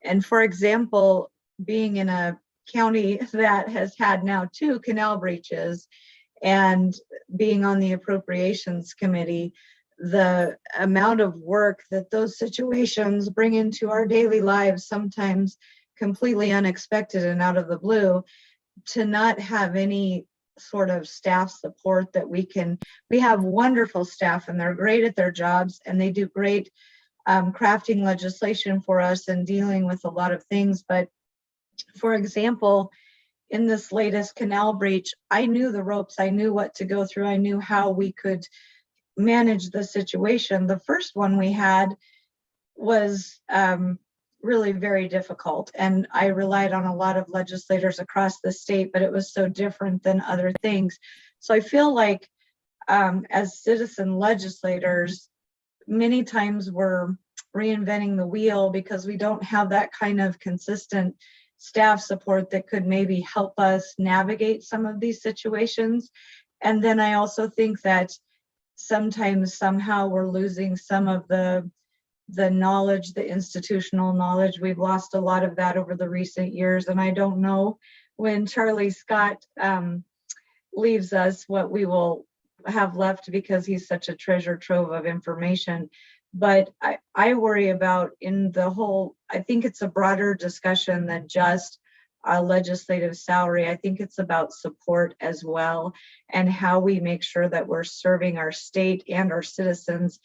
And for example, being in a county that has had now 2 canal breaches and being on the Appropriations Committee, the amount of work that those situations bring into our daily lives, sometimes completely unexpected and out of the blue, to not have any sort of staff support that we have wonderful staff and they're great at their jobs and they do great crafting legislation for us and dealing with a lot of things. But for example, in this latest canal breach, I knew the ropes, I knew what to go through, I knew how we could manage the situation. The first one we had was really very difficult, and I relied on a lot of legislators across the state, but it was so different than other things. So I feel like as citizen legislators, many times we're reinventing the wheel because we don't have that kind of consistent staff support that could maybe help us navigate some of these situations. And then I also think that sometimes somehow we're losing some of the knowledge, the institutional knowledge. We've lost a lot of that over the recent years. And I don't know when Charlie Scott leaves us what we will have left, because he's such a treasure trove of information. But I worry about in the whole, I think it's a broader discussion than just a legislative salary. I think it's about support as well, and how we make sure that we're serving our state and our citizens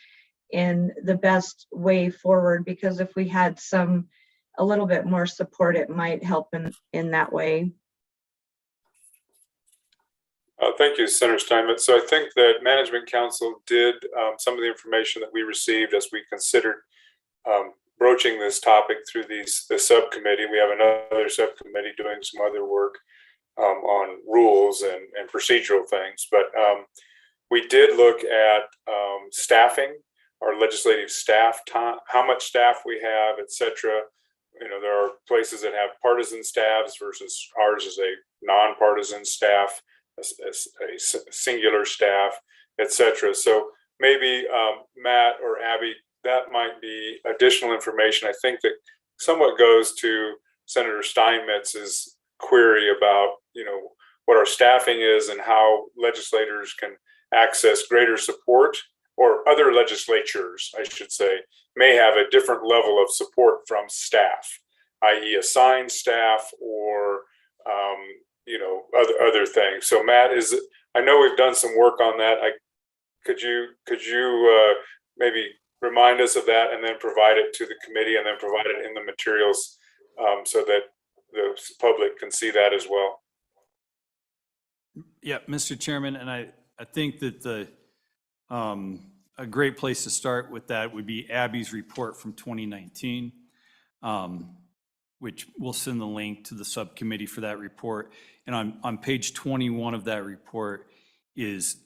in the best way forward, because if we had a little bit more support, it might help in that way. Thank you, Senator Steinmetz. So I think that Management Council did some of the information that we received as we considered broaching this topic through the subcommittee. We have another subcommittee doing some other work on rules and procedural things, but we did look at staffing, our legislative staff time, how much staff we have, et cetera. You know, there are places that have partisan staffs versus ours is a nonpartisan staff, a singular staff, et cetera. So maybe Matt or Abby, that might be additional information. I think that somewhat goes to Senator Steinmetz's query about, you know, what our staffing is and how legislators can access greater support, or other legislatures, I should say, may have a different level of support from staff, i.e. assigned staff or, you know, other things. So Matt, I know we've done some work on that. Could you maybe remind us of that and then provide it to the committee and then provide it in the materials so that the public can see that as well? Yeah, Mr. Chairman, and I think that a great place to start with that would be Abby's report from 2019, which we'll send the link to the subcommittee for that report. And on page 21 of that report is,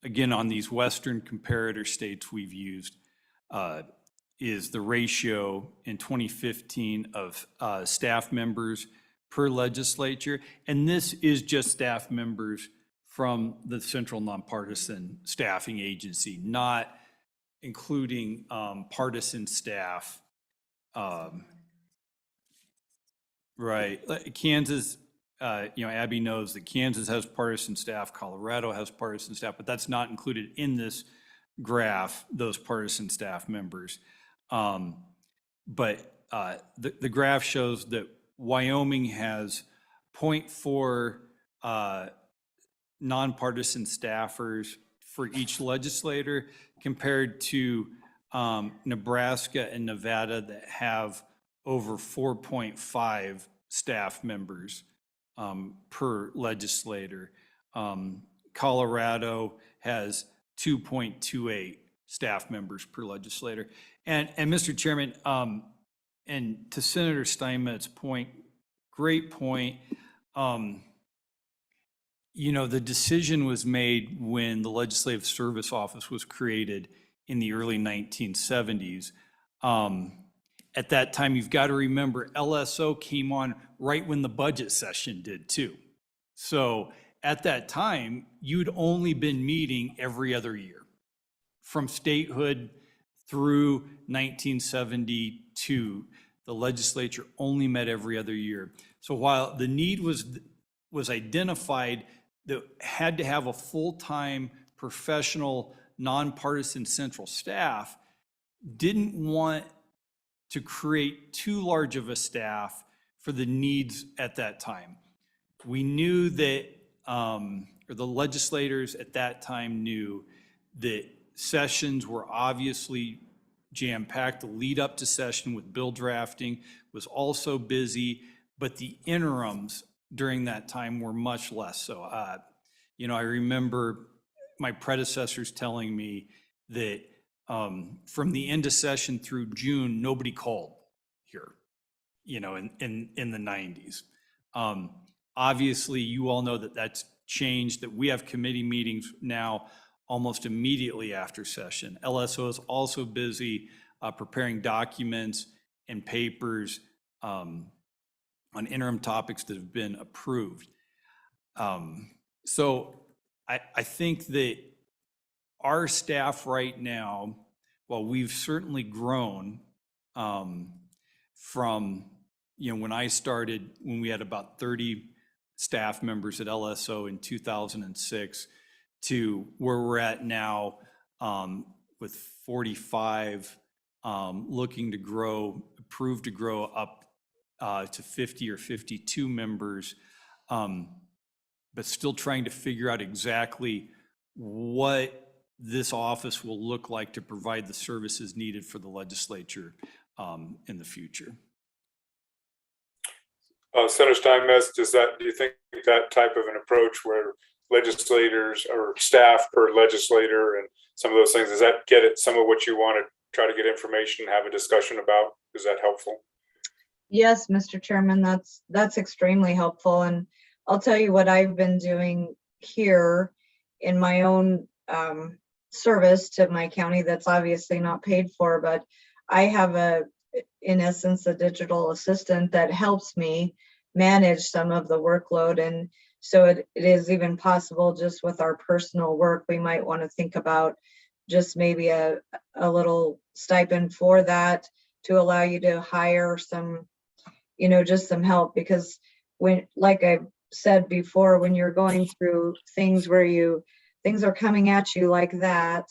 again, on these Western comparator states we've used, is the ratio in 2015 of staff members per legislature. And this is just staff members from the Central Nonpartisan Staffing Agency, not including partisan staff. Right, Kansas Abby knows that Kansas has partisan staff, Colorado has partisan staff, but that's not included in this graph, those partisan staff members. But the graph shows that Wyoming has 0.4 nonpartisan staffers for each legislator compared to Nebraska and Nevada that have over 4.5 staff members per legislator. Colorado has 2.28 staff members per legislator. And Mr. Chairman, and to Senator Steinmetz's point, great point. The decision was made when the Legislative Service Office was created in the early 1970s. At that time, you've got to remember, LSO came on right when the budget session did too. So at that time, you'd only been meeting every other year. From statehood through 1972, the legislature only met every other year. So while the need was identified that had to have a full-time professional, nonpartisan central staff, didn't want to create too large of a staff for the needs at that time. We knew that, or the legislators at that time knew that sessions were obviously jam-packed. The lead up to session with bill drafting was also busy, but the interims during that time were much less so. I remember my predecessors telling me that from the end of session through June, nobody called here, in the 90s. Obviously, you all know that that's changed, that we have committee meetings now almost immediately after session. LSO is also busy preparing documents and papers on interim topics that have been approved. So I think that our staff right now, while we've certainly grown from, when I started, when we had about 30 staff members at LSO in 2006 to where we're at now with 45, looking to grow, approved to grow up to 50 or 52 members, but still trying to figure out exactly what this office will look like to provide the services needed for the legislature in the future. Senator Steinmetz, do you think that type of an approach where legislators or staff per legislator and some of those things, does that get at some of what you want to try to get information, have a discussion about? Is that helpful? Yes, Mr. Chairman, that's extremely helpful. And I'll tell you what I've been doing here in my own service to my county that's obviously not paid for, but I have in essence, a digital assistant that helps me manage some of the workload. And so it is even possible just with our personal work, we might want to think about just maybe a little stipend for that to allow you to hire some, just some help. Because when, like I said before, when you're going through things where things are coming at you like that,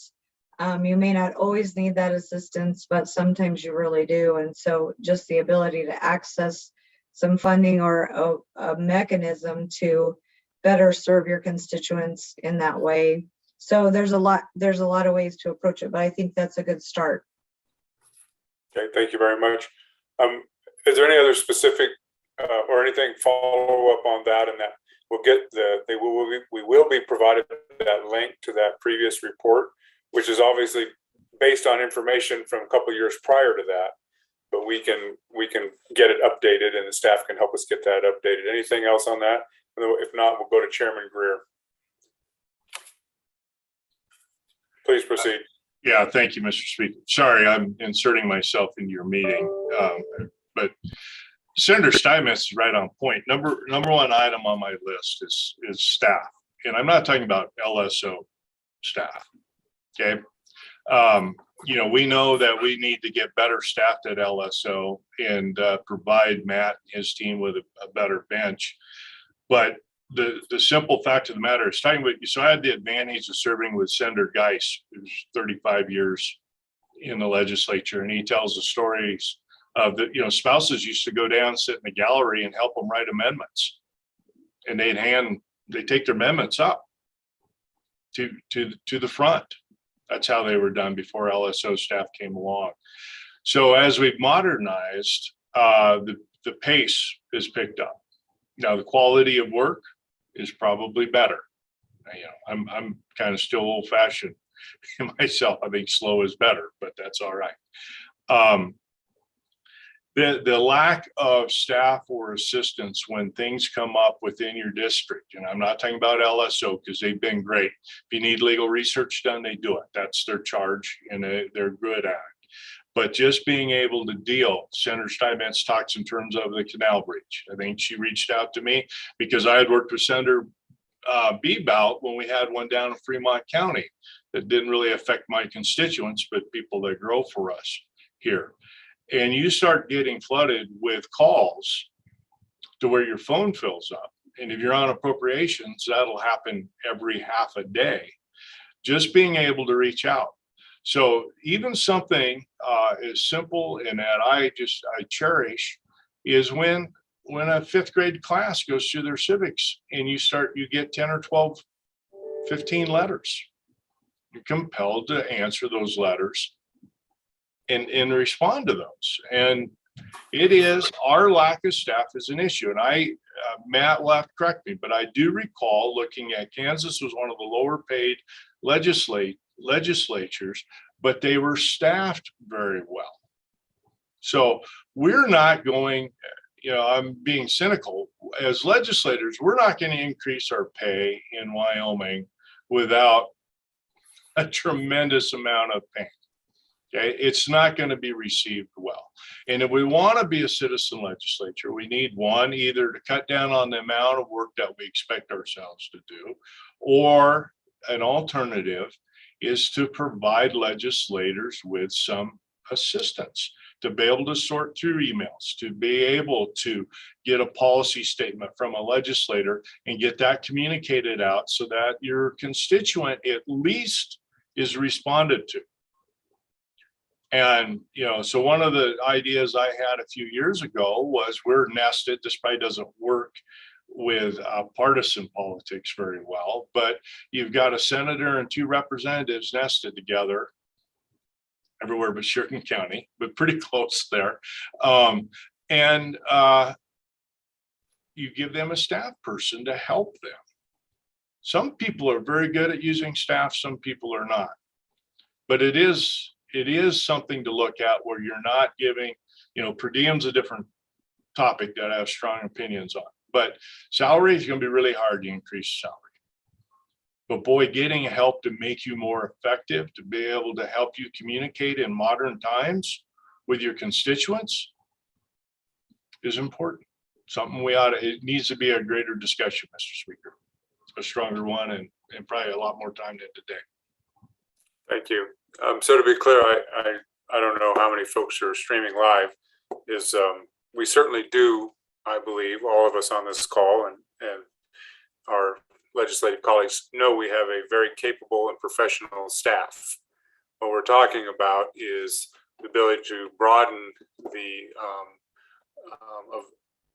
you may not always need that assistance, but sometimes you really do. And so just the ability to access some funding or a mechanism to better serve your constituents in that way. So there's a lot of ways to approach it, but I think that's a good start. Okay, thank you very much. Is there any other specific or anything follow up on that? And that we'll get we will be provided that link to that previous report, which is obviously based on information from a couple of years prior to that, but we can get it updated and the staff can help us get that updated. Anything else on that? If not, we'll go to Chairman Greer. Please proceed. Yeah, thank you, Mr. Speaker. Sorry, I'm inserting myself into your meeting, but Senator Steinmetz is right on point. Number one item on my list is staff, and I'm not talking about LSO staff. Okay, we know that we need to get better staffed at LSO and provide Matt and his team with a better bench. But the simple fact of the matter is talking about, so I had the advantage of serving with Senator Geis, who's 35 years in the legislature, and he tells the stories of the, spouses used to go down, sit in the gallery and help them write amendments. And they take their amendments up to the front. That's how they were done before LSO staff came along. So as we've modernized, the pace is picked up. Now the quality of work is probably better. I'm kind of still old fashioned myself. I think slow is better, but that's all right. The lack of staff or assistance when things come up within your district, and I'm not talking about LSO because they've been great. If you need legal research done, they do it. That's their charge, and they're good at it. But just being able to deal, Senator Steinmetz talks in terms of the canal breach. I think she reached out to me because I had worked with Senator Bebout when we had one down in Fremont County that didn't really affect my constituents, but people that grow for us here. And you start getting flooded with calls to where your phone fills up. And if you're on appropriations, that'll happen every half a day. Just being able to reach out. So even something as simple and that I cherish is when a fifth grade class goes through their civics and you get 10 or 12, 15 letters. You're compelled to answer those letters and respond to those. And it is, our lack of staff is an issue. And Matt will have to correct me, but I do recall looking at Kansas was one of the lower paid legislatures, but they were staffed very well. So we're not going, I'm being cynical. As legislators, we're not going to increase our pay in Wyoming without a tremendous amount of pain. Okay, it's not going to be received well. And if we want to be a citizen legislature, we need one, either to cut down on the amount of work that we expect ourselves to do, or an alternative is to provide legislators with some assistance to be able to sort through emails, to be able to get a policy statement from a legislator and get that communicated out so that your constituent at least is responded to. And, so one of the ideas I had a few years ago was we're nested. This probably doesn't work with partisan politics very well, but you've got a senator and two representatives nested together everywhere but Sheridan County, but pretty close there. And you give them a staff person to help them. Some people are very good at using staff, some people are not. But it is something to look at where you're not giving, per diem's a different topic that I have strong opinions on. But salary is going to be really hard to increase salary. But boy, getting help to make you more effective, to be able to help you communicate in modern times with your constituents is important. Something it needs to be a greater discussion, Mr. Speaker. A stronger one and probably a lot more time than today. Thank you. So to be clear, I don't know how many folks are streaming live. We certainly do, I believe, all of us on this call and our legislative colleagues know we have a very capable and professional staff. What we're talking about is the ability to broaden the of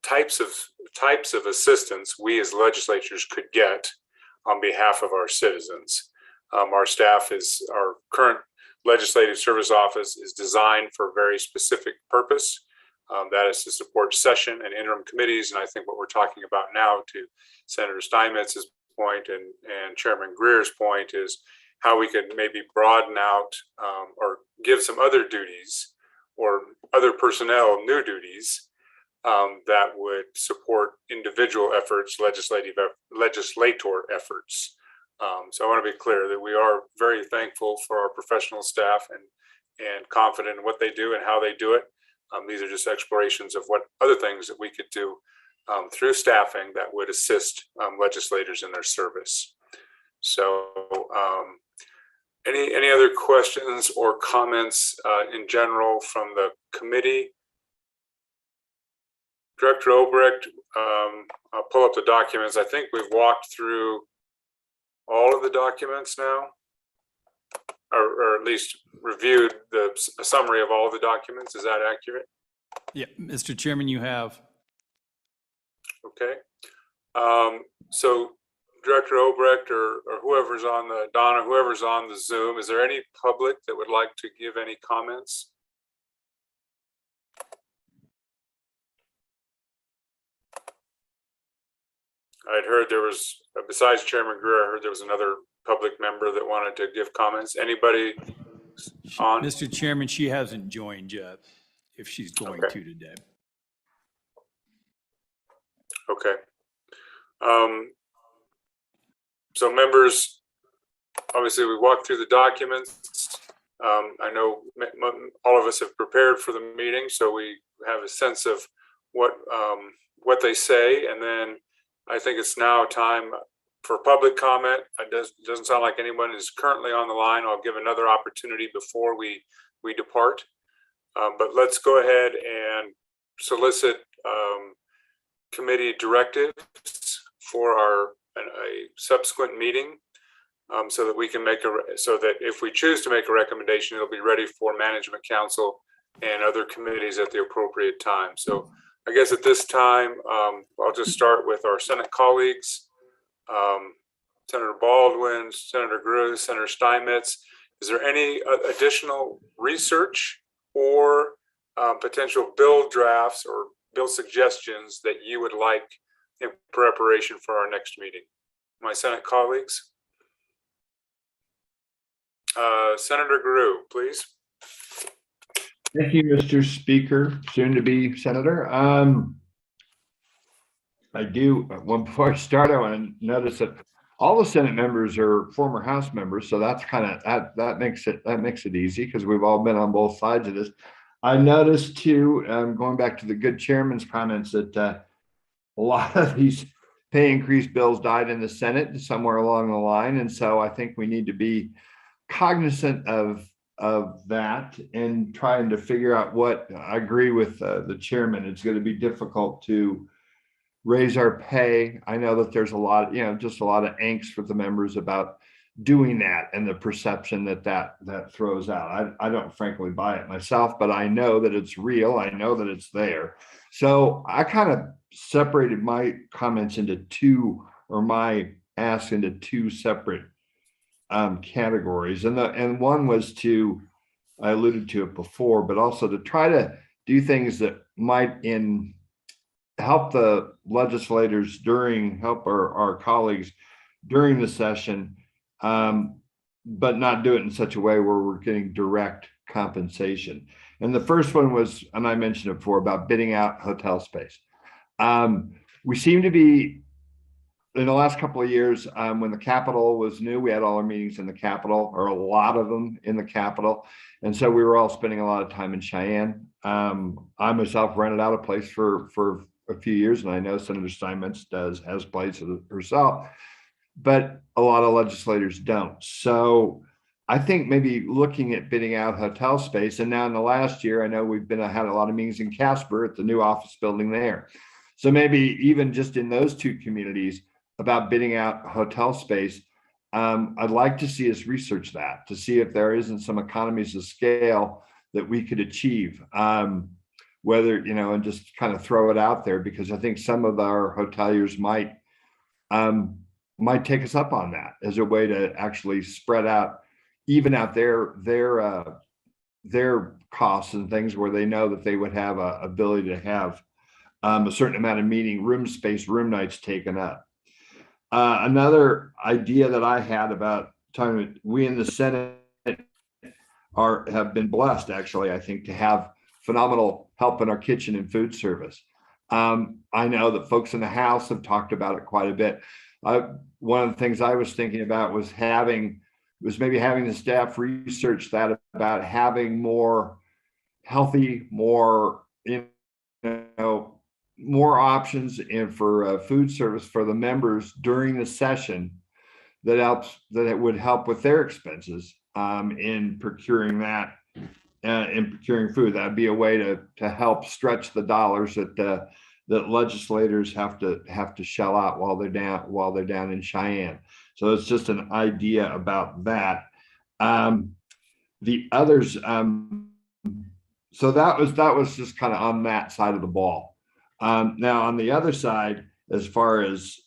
types of assistance we as legislatures could get on behalf of our citizens. Our staff our current legislative service office is designed for a very specific purpose. That is to support session and interim committees. And I think what we're talking about now, to Senator Steinmetz's point and Chairman Greer's point, is how we could maybe broaden out or give some other duties or other personnel new duties that would support individual efforts, legislator efforts. So I want to be clear that we are very thankful for our professional staff and confident in what they do and how they do it. These are just explorations of what other things that we could do through staffing that would assist legislators in their service. So any other questions or comments in general from the committee? Director Obrecht, I'll pull up the documents. I think we've walked through all of the documents now, or at least reviewed a summary of all of the documents. Is that accurate? Yeah, Mr. Chairman, you have. Okay. So Director Obrecht or whoever's on the, Donna, whoever's on the Zoom, is there any public that would like to give any comments? I'd heard there was, besides Chairman Greer, I heard there was another public member that wanted to give comments. Anybody on? Mr. Chairman, she hasn't joined yet, if she's going to today. Okay. So members, obviously we walked through the documents. I know all of us have prepared for the meeting, so we have a sense of what they say, and then I think it's now time for public comment. It doesn't sound like anyone is currently on the line. I'll give another opportunity before we depart. But let's go ahead and solicit committee directives for a subsequent meeting, so that we can so that if we choose to make a recommendation, it'll be ready for Management Council and other committees at the appropriate time. So I guess at this time, I'll just start with our Senate colleagues. Senator Baldwin, Senator Greer, Senator Steinmetz. Is there any additional research or potential bill drafts or bill suggestions that you would like in preparation for our next meeting? My Senate colleagues. Senator Greer, please. Thank you, Mr. Speaker, soon to be Senator. I do, before I start, I want to notice that all the Senate members are former House members, so that's kind of, that makes it easy because we've all been on both sides of this. I noticed too, going back to the good chairman's comments, that a lot of these pay increase bills died in the Senate somewhere along the line, and so I think we need to be cognizant of that and trying to figure out what. I agree with the chairman. It's going to be difficult to raise our pay. I know that there's a lot, just a lot of angst with the members about doing that and the perception that throws out. I don't frankly buy it myself, but I know that it's real. I know that it's there. So I kind of separated my comments into two, or my ask into two separate categories. And one was to, I alluded to it before, but also to try to do things that might help the legislators help our colleagues during the session, but not do it in such a way where we're getting direct compensation. And the first one was, and I mentioned it before, about bidding out hotel space. We seem to be, in the last couple of years, when the Capitol was new, we had all our meetings in the Capitol, or a lot of them in the Capitol. And so we were all spending a lot of time in Cheyenne. I myself rented out a place for a few years, and I know Senator Steinmetz has places herself, but a lot of legislators don't. So I think maybe looking at bidding out hotel space, and now in the last year, I know we've had a lot of meetings in Casper at the new office building there. So maybe even just in those two communities about bidding out hotel space, I'd like to see us research that to see if there isn't some economies of scale that we could achieve. Whether, and just kind of throw it out there, because I think some of our hoteliers might take us up on that as a way to actually spread out, even out their costs and things where they know that they would have a ability to have a certain amount of meeting room space, room nights taken up. Another idea that I had about time, we in the Senate have been blessed, actually, I think, to have phenomenal help in our kitchen and food service. I know that folks in the House have talked about it quite a bit. One of the things I was thinking about was maybe having the staff research that, about having more healthy, more options and for food service for the members during the session that it would help with their expenses in procuring that. In procuring food, that'd be a way to help stretch the dollars that that legislators have to shell out while they're down in Cheyenne. So it's just an idea about that. The others, so that was just kind of on that side of the ball. Now on the other side, as far as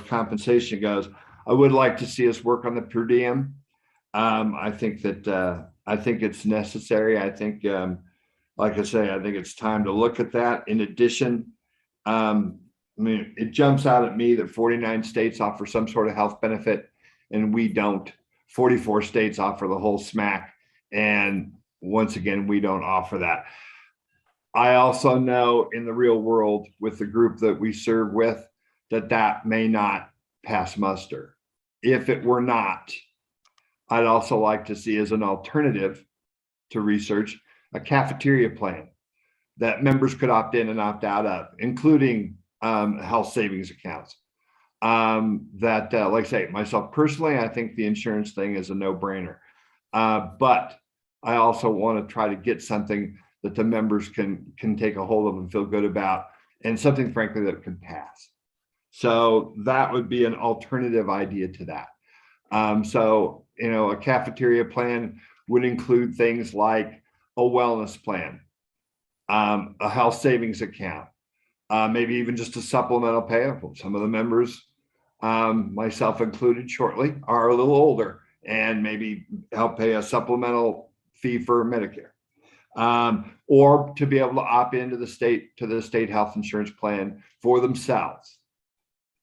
compensation goes, I would like to see us work on the per diem. I think it's necessary. I think, like I say, I think it's time to look at that. In addition, I mean, it jumps out at me that 49 states offer some sort of health benefit and we don't. 44 states offer the whole smack. And once again, we don't offer that. I also know in the real world with the group that we serve with, that may not pass muster. If it were not, I'd also like to see as an alternative to research a cafeteria plan that members could opt in and opt out of, including health savings accounts. Like I say, myself personally, I think the insurance thing is a no-brainer. But I also want to try to get something that the members can take a hold of and feel good about, and something frankly that could pass. So that would be an alternative idea to that. So, you know, a cafeteria plan would include things like a wellness plan, a health savings account, maybe even just a supplemental payable. Some of the members, myself included shortly, are a little older and maybe help pay a supplemental fee for Medicare, or to be able to opt into the state health insurance plan for themselves,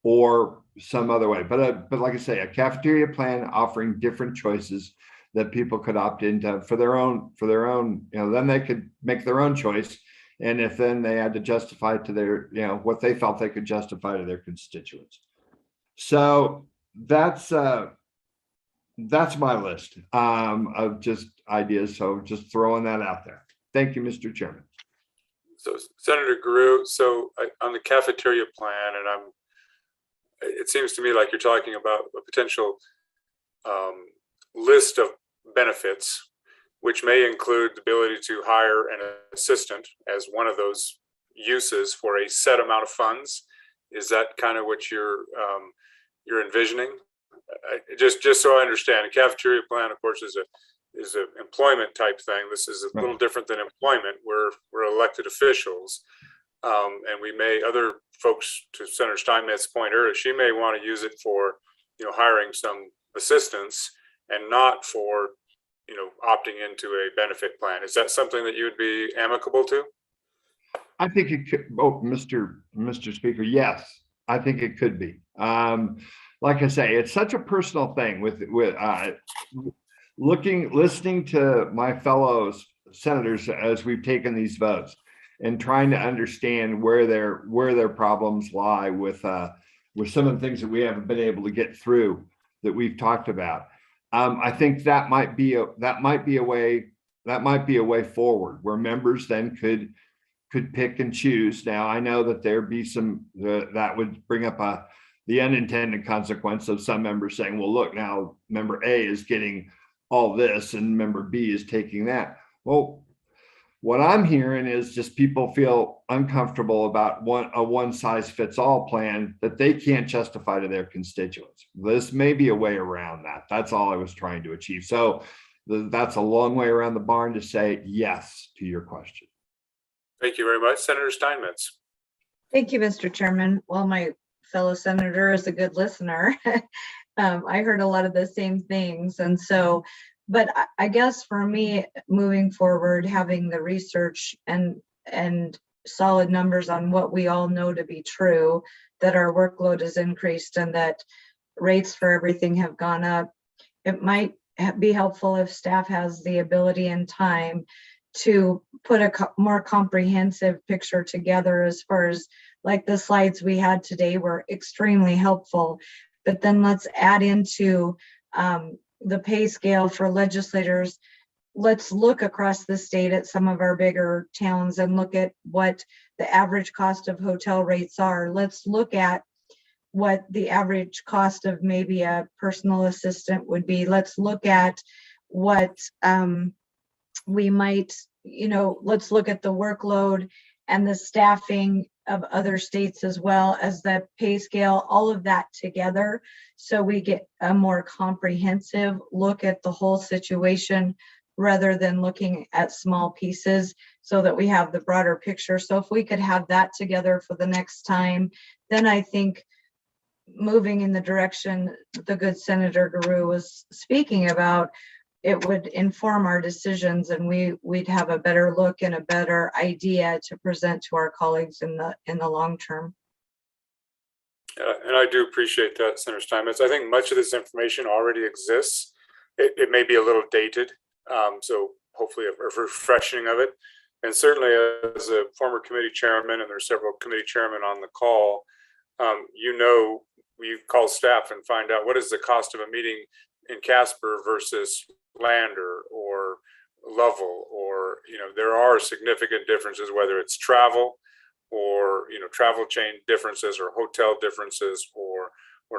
or some other way. But like I say, a cafeteria plan offering different choices that people could opt into for their own, you know, then they could make their own choice. And if then they had to justify to their, you know, what they felt they could justify to their constituents. So that's my list of just ideas. So just throwing that out there. Thank you, Mr. Chairman. So Senator Guru, so on the cafeteria plan, and it seems to me like you're talking about a potential list of benefits, which may include the ability to hire an assistant as one of those uses for a set amount of funds. Is that kind of what you're envisioning? Just so I understand, a cafeteria plan, of course, is an employment type thing. This is a little different than employment. We're elected officials, and we may, other folks, to Senator Steinmetz's point earlier, she may want to use it for, you know, hiring some assistants and not for, you know, opting into a benefit plan. Is that something that you would be amicable to? I think it could. Oh, Mr. Speaker, yes, I think it could be. Like I say, it's such a personal thing with listening to my fellow senators as we've taken these votes and trying to understand where their problems lie with some of the things that we haven't been able to get through that we've talked about. I think that might be a way forward where members then could pick and choose. Now, I know that there'd be that would bring up the unintended consequence of some members saying, well, look, now member A is getting all this and member B is taking that. Well, what I'm hearing is just people feel uncomfortable about a one size fits all plan that they can't justify to their constituents. This may be a way around that. That's all I was trying to achieve. So that's a long way around the barn to say yes to your question. Thank you very much. Senator Steinmetz. Thank you, Mr. Chairman. Well, my fellow senator is a good listener. I heard a lot of the same things. And so, but I guess for me, moving forward, having the research and solid numbers on what we all know to be true, that our workload has increased and that rates for everything have gone up, it might be helpful if staff has the ability and time to put a more comprehensive picture together, as far as like the slides we had today were extremely helpful. But then let's add into the pay scale for legislators. Let's look across the state at some of our bigger towns and look at what the average cost of hotel rates are. Let's look at what the average cost of maybe a personal assistant would be. Let's look at what we might, let's look at the workload and the staffing of other states, as well as the pay scale, all of that together. So we get a more comprehensive look at the whole situation rather than looking at small pieces, so that we have the broader picture. So if we could have that together for the next time, then I think moving in the direction the good Senator Guru was speaking about, it would inform our decisions, and we'd have a better look and a better idea to present to our colleagues in the long term. And I do appreciate that, Senator Steinmetz. I think much of this information already exists. It may be a little dated, so hopefully a refreshing of it. And certainly as a former committee chairman, and there's several committee chairmen on the call, we call staff and find out what is the cost of a meeting in Casper versus Lander or Lovell, or, there are significant differences, whether it's travel or, travel chain differences or hotel differences, or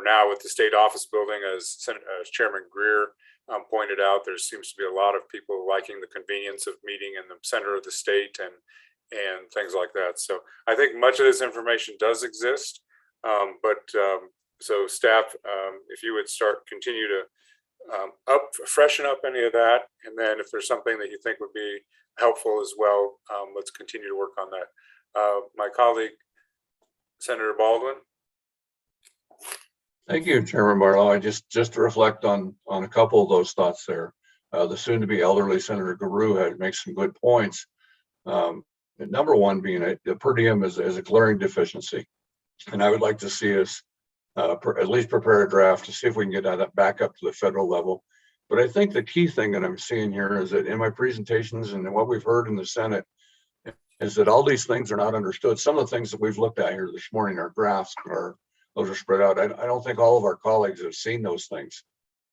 now with the state office building, as Chairman Greer pointed out, there seems to be a lot of people liking the convenience of meeting in the center of the state and things like that. So I think much of this information does exist, so staff, if you would continue to freshen up any of that, and then if there's something that you think would be helpful as well, let's continue to work on that. My colleague, Senator Baldwin. Thank you, Chairman Barlow. I just to reflect on a couple of those thoughts there. The soon-to-be elderly Senator Guru had made some good points. Number one being the per diem is a glaring deficiency, and I would like to see us at least prepare a draft to see if we can get that back up to the federal level. But I think the key thing that I'm seeing here is that in my presentations and what we've heard in the Senate is that all these things are not understood. Some of the things that we've looked at here this morning are graphs, those are spread out. I don't think all of our colleagues have seen those things.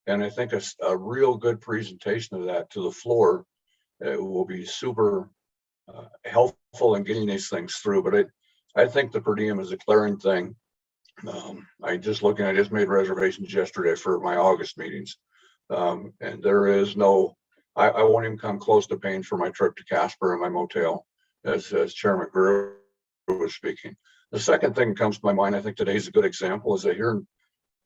And I think a real good presentation of that to the floor will be super helpful in getting these things through. But I think the per diem is a glaring thing. I just made reservations yesterday for my August meetings. And there is I won't even come close to paying for my trip to Casper and my motel, as Chairman Greer was speaking. The second thing that comes to my mind, I think today's a good example, is that here in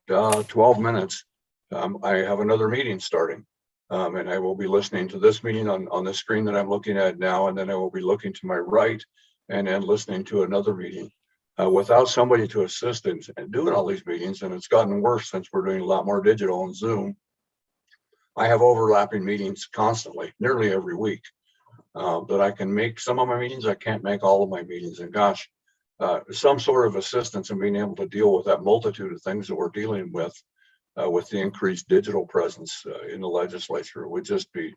12 minutes, I have another meeting starting. And I will be listening to this meeting on the screen that I'm looking at now, and then I will be looking to my right and then listening to another meeting. Without somebody to assist in doing all these meetings, and it's gotten worse since we're doing a lot more digital and Zoom, I have overlapping meetings constantly, nearly every week, that I can make some of my meetings. I can't make all of my meetings. And gosh, some sort of assistance in being able to deal with that multitude of things that we're dealing with the increased digital presence in the legislature would just be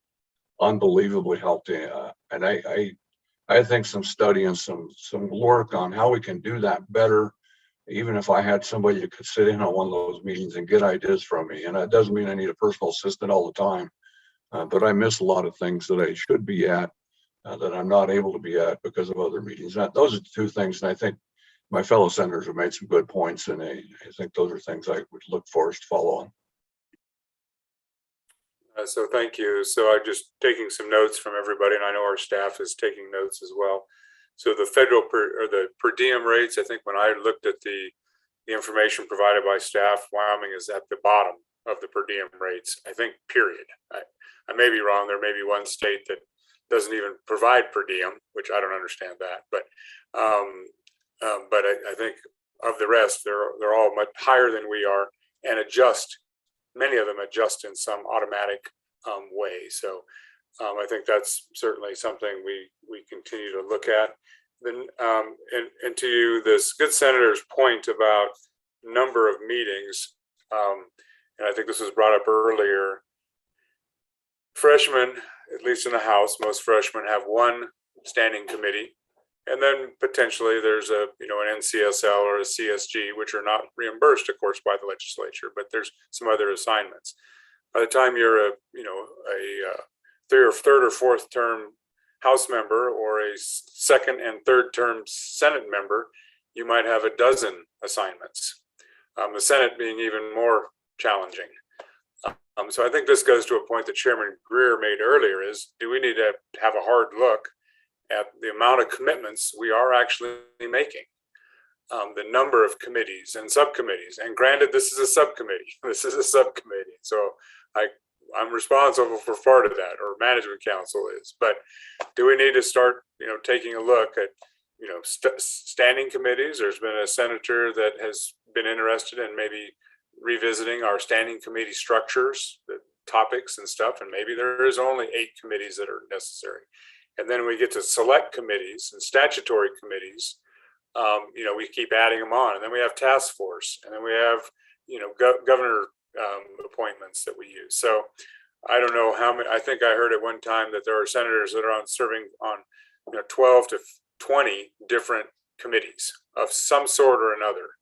unbelievably helpful. And I think some study and some work on how we can do that better, even if I had somebody that could sit in on one of those meetings and get ideas from me. And that doesn't mean I need a personal assistant all the time, but I miss a lot of things that I should be at that I'm not able to be at because of other meetings. Those are the two things, and I think my fellow senators have made some good points, and I think those are things I would look for us to follow on. So thank you. So I'm just taking some notes from everybody, and I know our staff is taking notes as well. So the federal the per diem rates, I think when I looked at the information provided by staff, Wyoming is at the bottom of the per diem rates, I think, period. I may be wrong. There may be one state that doesn't even provide per diem, which I don't understand that. But I think of the rest, they're all much higher than we are, and many of them adjust in some automatic way. So I think that's certainly something we continue to look at. Then, and to this good senator's point about number of meetings, and I think this was brought up earlier, freshmen, at least in the House, most freshmen have one standing committee, and then potentially there's an NCSL or a CSG, which are not reimbursed, of course, by the legislature, but there's some other assignments. By the time you're a third or fourth term House member or a second and third term Senate member, you might have a dozen assignments. The Senate being even more challenging. So I think this goes to a point that Chairman Greer made earlier: is do we need to have a hard look at the amount of commitments we are actually making. The number of committees and subcommittees, and granted, this is a subcommittee. This is a subcommittee, so I'm responsible for part of that, or management council is. But do we need to start, taking a look at, standing committees? There's been a senator that has been interested in maybe revisiting our standing committee structures, the topics and stuff, and maybe there is only 8 committees that are necessary. And then we get to select committees and statutory committees. We keep adding them on, and then we have task force, and then we have, governor appointments that we use. So I don't know how many. I think I heard at one time that there are senators that are serving on 12 to 20 different committees of some sort or another.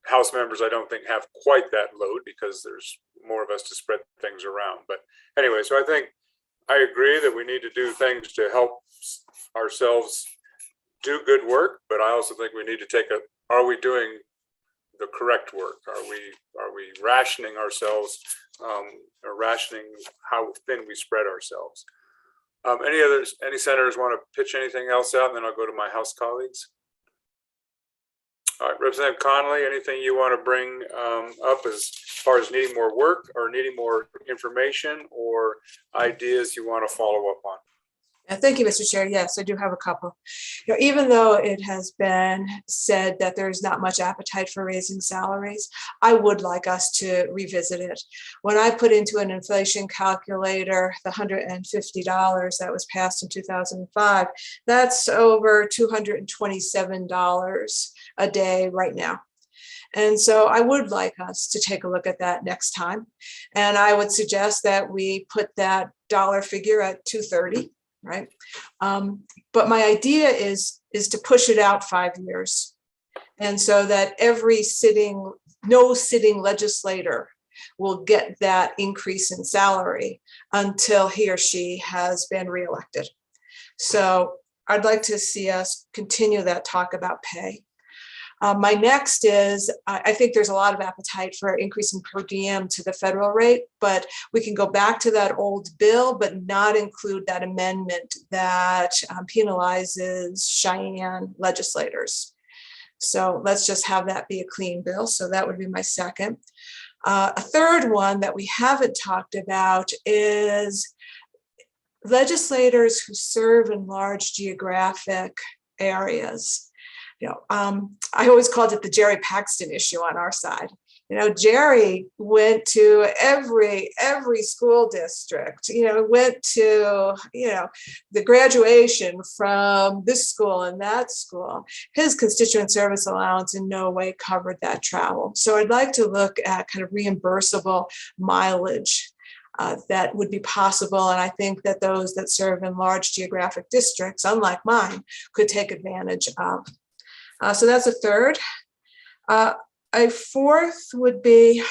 House members, I don't think, have quite that load because there's more of us to spread things around. But anyway, so I agree that we need to do things to help ourselves do good work, but I also think we need to are we doing the correct work? Are we rationing ourselves, or rationing how thin we spread ourselves? Any senators want to pitch anything else out, and then I'll go to my House colleagues. All right, Representative Connolly, anything you want to bring up as far as needing more work or needing more information or ideas you want to follow up on? Thank you, Mr. Chair. Yes, I do have a couple. Even though it has been said that there's not much appetite for raising salaries, I would like us to revisit it. When I put into an inflation calculator the $150 that was passed in 2005, that's over $227 a day right now. And so I would like us to take a look at that next time. And I would suggest that we put that dollar figure at $230. Right. But my idea is to push it out 5 years. And so that no sitting legislator will get that increase in salary until he or she has been reelected. So I'd like to see us continue that talk about pay. My next is, I think there's a lot of appetite for increasing per diem to the federal rate, but we can go back to that old bill, but not include that amendment that penalizes Cheyenne legislators. So let's just have that be a clean bill. So that would be my second. A third one that we haven't talked about is legislators who serve in large geographic areas. I always called it the Jerry Paxton issue on our side. Jerry went to every school district, went to, the graduation from this school and that school. His constituent service allowance in no way covered that travel. So I'd like to look at kind of reimbursable mileage that would be possible. And I think that those that serve in large geographic districts, unlike mine, could take advantage of. So that's a third. A fourth would be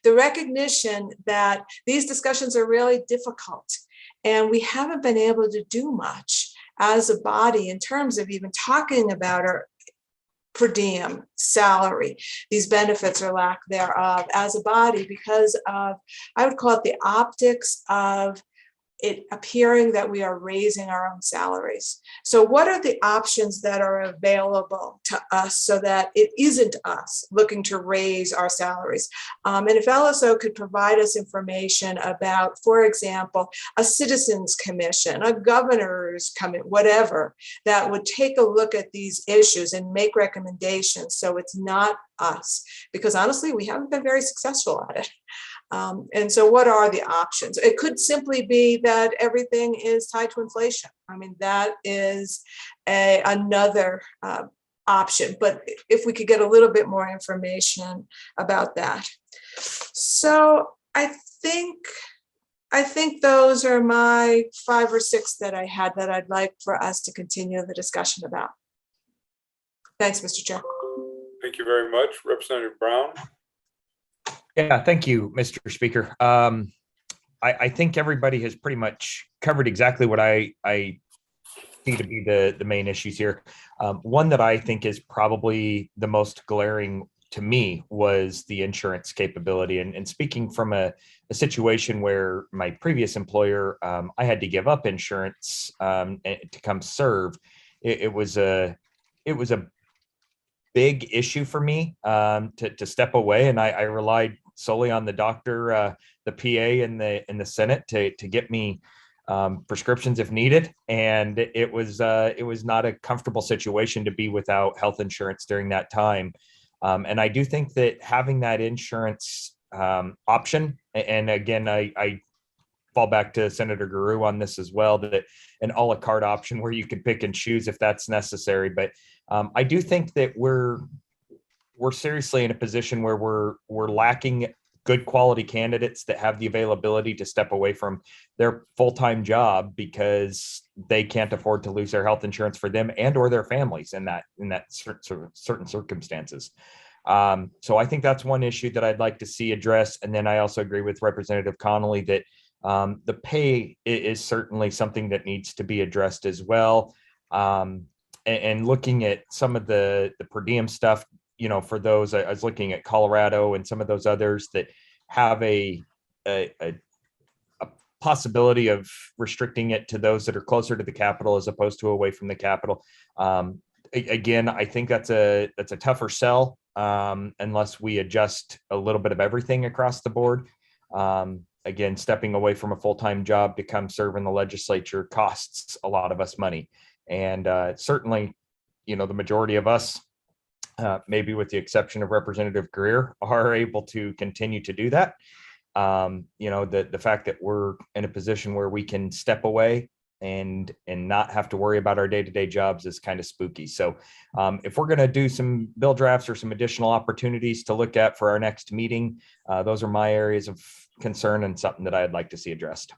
the recognition that these discussions are really difficult and we haven't been able to do much as a body in terms of even talking about our per diem salary, these benefits or lack thereof as a body because of, I would call it the optics of it appearing that we are raising our own salaries. So what are the options that are available to us so that it isn't us looking to raise our salaries? And if LSO could provide us information about, for example, a citizens commission, a governor's committee, whatever, that would take a look at these issues and make recommendations so it's not us, because honestly, we haven't been very successful at it. And so what are the options? It could simply be that everything is tied to inflation. I mean, that is another option, but if we could get a little bit more information about that. So I think those are my 5 or 6 that I had that I'd like for us to continue the discussion about. Thanks, Mr. Chair. Thank you very much. Representative Brown. Yeah, thank you, Mr. Speaker. I think everybody has pretty much covered exactly what I see to be the main issues here. One that I think is probably the most glaring to me was the insurance capability. And speaking from a situation where my previous employer, I had to give up insurance to come serve. It was a big issue for me to step away, and I relied solely on the doctor, the PA, and the Senate to get me prescriptions if needed. And it was not a comfortable situation to be without health insurance during that time. And I do think that having that insurance option, and again, I fall back to Senator Guru on this as well, that an a la carte option where you could pick and choose if that's necessary. But I do think that we're seriously in a position where we're lacking good quality candidates that have the availability to step away from their full-time job because they can't afford to lose their health insurance for them and or their families in that certain circumstances. So I think that's one issue that I'd like to see addressed. And then I also agree with Representative Connolly that the pay is certainly something that needs to be addressed as well. And looking at some of the per diem stuff, for those, I was looking at Colorado and some of those others that have a possibility of restricting it to those that are closer to the capital as opposed to away from the capital. Again, I think that's a tougher sell unless we adjust a little bit of everything across the board. Again, stepping away from a full-time job to come serve in the legislature costs a lot of us money. And certainly, the majority of us, maybe with the exception of Representative Greer, are able to continue to do that. The fact that we're in a position where we can step away and not have to worry about our day-to-day jobs is kind of spooky. So if we're going to do some bill drafts or some additional opportunities to look at for our next meeting, those are my areas of concern and something that I'd like to see addressed.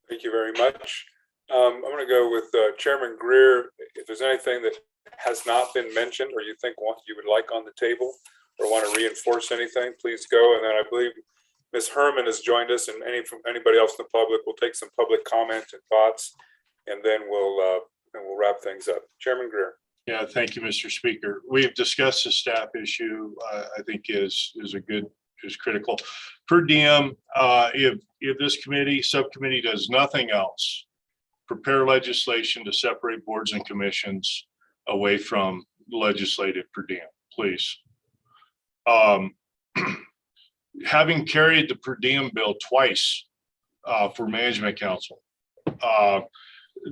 Thank you very much. I'm going to go with Chairman Greer. If there's anything that has not been mentioned or you think you would like on the table or want to reinforce anything, please go. And then I believe Ms. Herman has joined us, and anybody else in the public will take some public comment and thoughts, and then we'll wrap things up. Chairman Greer. Yeah, thank you, Mr. Speaker. We've discussed the staff issue. I think is critical. Per diem, if this subcommittee does nothing else, prepare legislation to separate boards and commissions away from legislative per diem, please. Having carried the per diem bill twice for management council,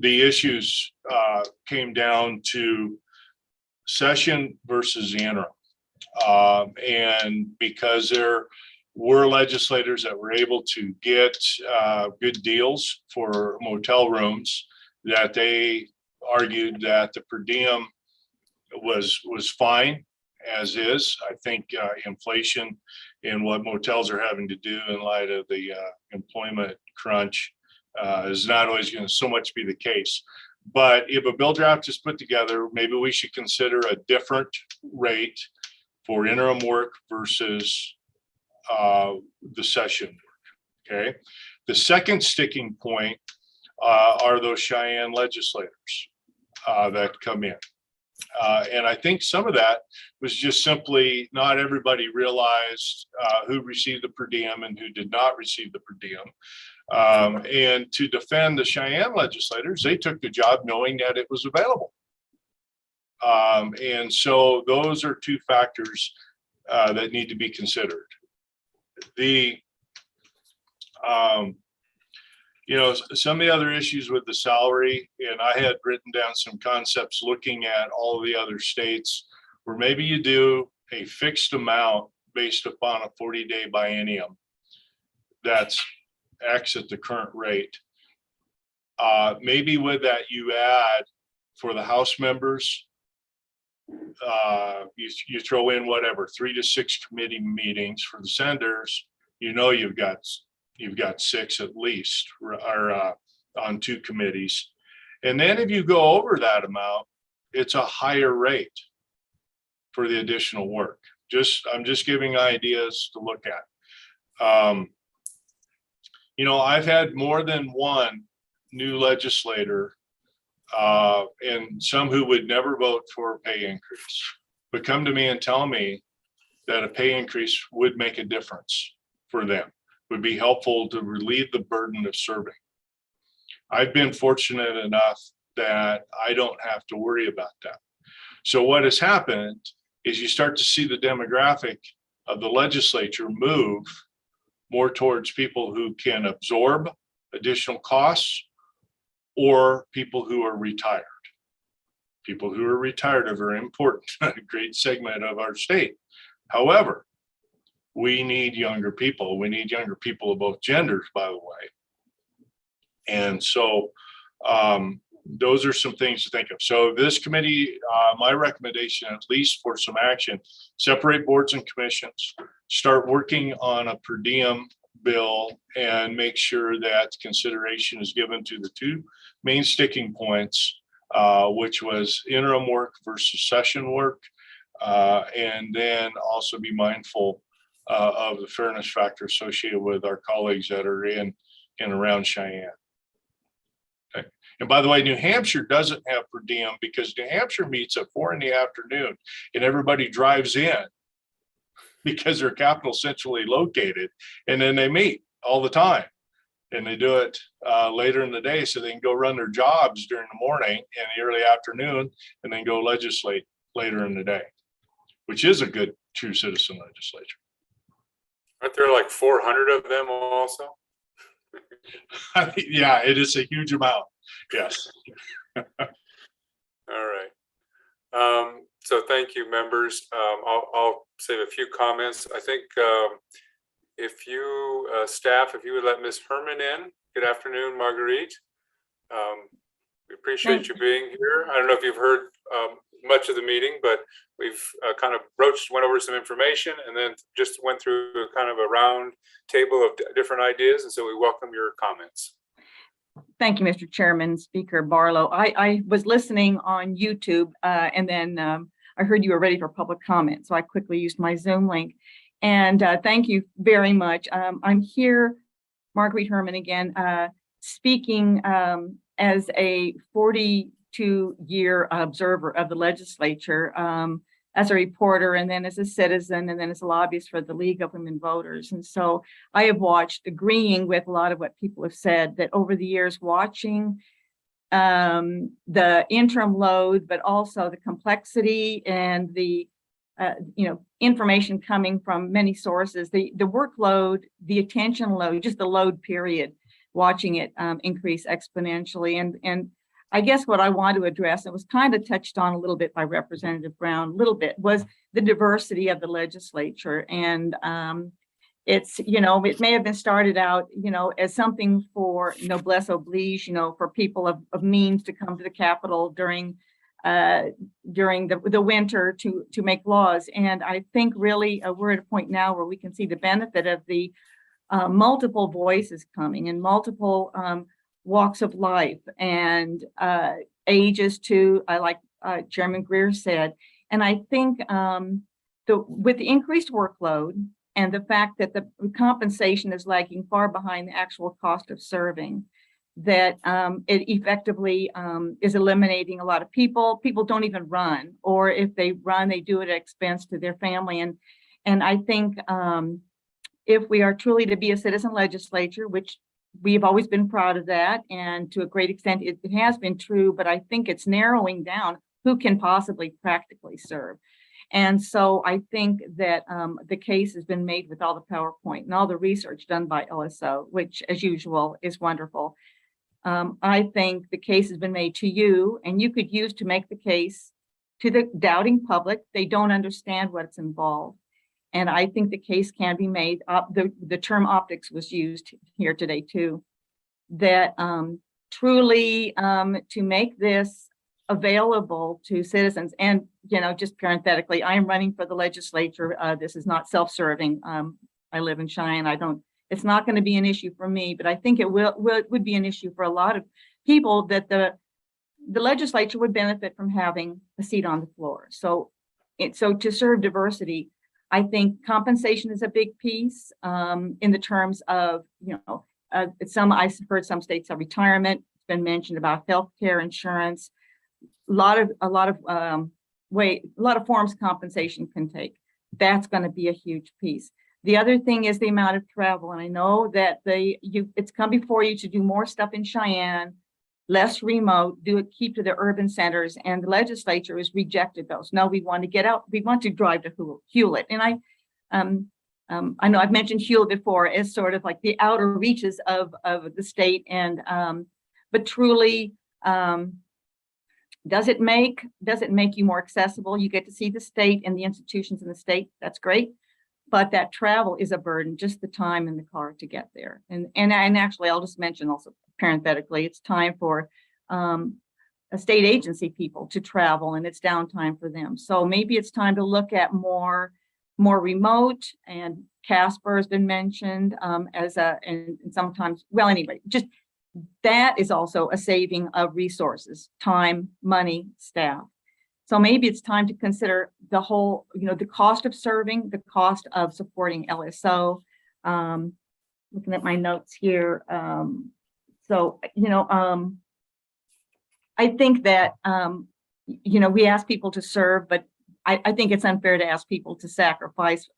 the issues came down to session versus interim. And because there were legislators that were able to get good deals for motel rooms, that they argued that the per diem was fine as is. I think inflation and what motels are having to do in light of the employment crunch is not always going to so much be the case. But if a bill draft is put together, maybe we should consider a different rate for interim work versus the session work. Okay. The second sticking point are those Cheyenne legislators that come in. And I think some of that was just simply not everybody realized who received the per diem and who did not receive the per diem. And to defend the Cheyenne legislators, they took the job knowing that it was available. And so those are two factors that need to be considered. Some of the other issues with the salary, and I had written down some concepts looking at all of the other states where maybe you do a fixed amount based upon a 40-day biennium that's X at the current rate. Maybe with that you add for the House members, you throw in whatever 3 to 6 committee meetings. For the senators, you've got 6 at least, or on 2 committees. And then if you go over that amount, it's a higher rate for the additional work. I'm just giving ideas to look at. I've had more than one new legislator and some who would never vote for a pay increase. but come to me and tell me that a pay increase would make a difference for them, would be helpful to relieve the burden of serving. I've been fortunate enough that I don't have to worry about that. So what has happened is you start to see the demographic of the legislature move more towards people who can absorb additional costs or people who are retired. People who are retired are very important, a great segment of our state. However, we need younger people. We need younger people of both genders, by the way. And so those are some things to think of. So this committee, my recommendation, at least for some action, separate boards and commissions, start working on a per diem bill, and make sure that consideration is given to the two main sticking points, which was interim work versus session work. And then also be mindful of the fairness factor associated with our colleagues that are in and around Cheyenne. Okay. And by the way, New Hampshire doesn't have per diem because New Hampshire meets at 4 p.m. and everybody drives in because they're capital centrally located, and then they meet all the time. And they do it later in the day so they can go run their jobs during the morning and the early afternoon, and then go legislate later in the day, which is a good true citizen legislature. Aren't there like 400 of them also? Yeah, it is a huge amount. Yes. All right. So thank you, members. I'll save a few comments. I think if you, staff, if you would let Ms. Herman in. Good afternoon, Marguerite. We appreciate you being here. I don't know if you've heard much of the meeting, but we've kind of went over some information, and then just went through a kind of a round table of different ideas. And so we welcome your comments. Thank you, Mr. Chairman, Speaker Barlow. I was listening on YouTube, and then I heard you were ready for public comment, so I quickly used my Zoom link. And thank you very much. I'm here, Marguerite Herman again, speaking as a 42-year observer of the legislature, as a reporter, and then as a citizen, and then as a lobbyist for the League of Women Voters. And so I have watched, agreeing with a lot of what people have said, that over the years, watching the interim load, but also the complexity and the information coming from many sources, the workload, the attention load, just the load period, watching it increase exponentially. And I guess what I want to address, it was kind of touched on a little bit by Representative Brown, a little bit, was the diversity of the legislature. And it's, it may have been started out, as something for noblesse oblige, for people of means to come to the Capitol during the winter to make laws. And I think really we're at a point now where we can see the benefit of the multiple voices coming and multiple walks of life and ages too, like Chairman Greer said. And I think with the increased workload and the fact that the compensation is lagging far behind the actual cost of serving, that it effectively is eliminating a lot of people. People don't even run, or if they run, they do it at expense to their family. And I think if we are truly to be a citizen legislature, which we've always been proud of that, and to a great extent it has been true, but I think it's narrowing down who can possibly practically serve. And so I think that the case has been made with all the PowerPoint and all the research done by LSO, which as usual is wonderful. I think the case has been made to you, and you could use to make the case to the doubting public. They don't understand what's involved. And I think the case can be made, the term optics was used here today too, that truly to make this available to citizens. And, just parenthetically, I am running for the legislature. This is not self-serving. I live in Cheyenne. It's not going to be an issue for me, but I think it would be an issue for a lot of people, that the legislature would benefit from having a seat on the floor. So to serve diversity, I think compensation is a big piece in the terms of, I've heard some states have retirement. It's been mentioned about healthcare, insurance, a lot of forms compensation can take. That's going to be a huge piece. The other thing is the amount of travel. And I know that it's come before you to do more stuff in Cheyenne, less remote, keep to the urban centers, and the legislature has rejected those. No, we want to get out. We want to drive to Hewlett. And I know I've mentioned Hewlett before as sort of like the outer reaches of the state. And but truly, does it make you more accessible? You get to see the state and the institutions in the state. That's great. But that travel is a burden, just the time in the car to get there. And actually, I'll just mention also parenthetically, it's time for a state agency people to travel, and it's downtime for them. So maybe it's time to look at more remote, and Casper has been mentioned and sometimes, well, anyway, just that is also a saving of resources, time, money, staff. So maybe it's time to consider the whole, the cost of serving, the cost of supporting LSO. Looking at my notes here. I think that, we ask people to serve, but I think it's unfair to ask people to sacrifice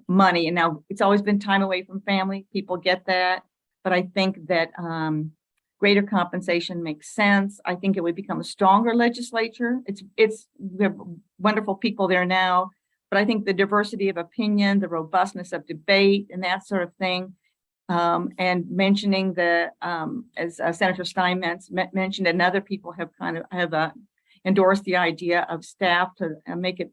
money. And now it's always been time away from family. People get that. But I think that greater compensation makes sense. I think it would become a stronger legislature. We have wonderful people there now, but I think the diversity of opinion, the robustness of debate, and that sort of thing, and mentioning as Senator Stein mentioned, and other people have endorsed the idea of staff to make it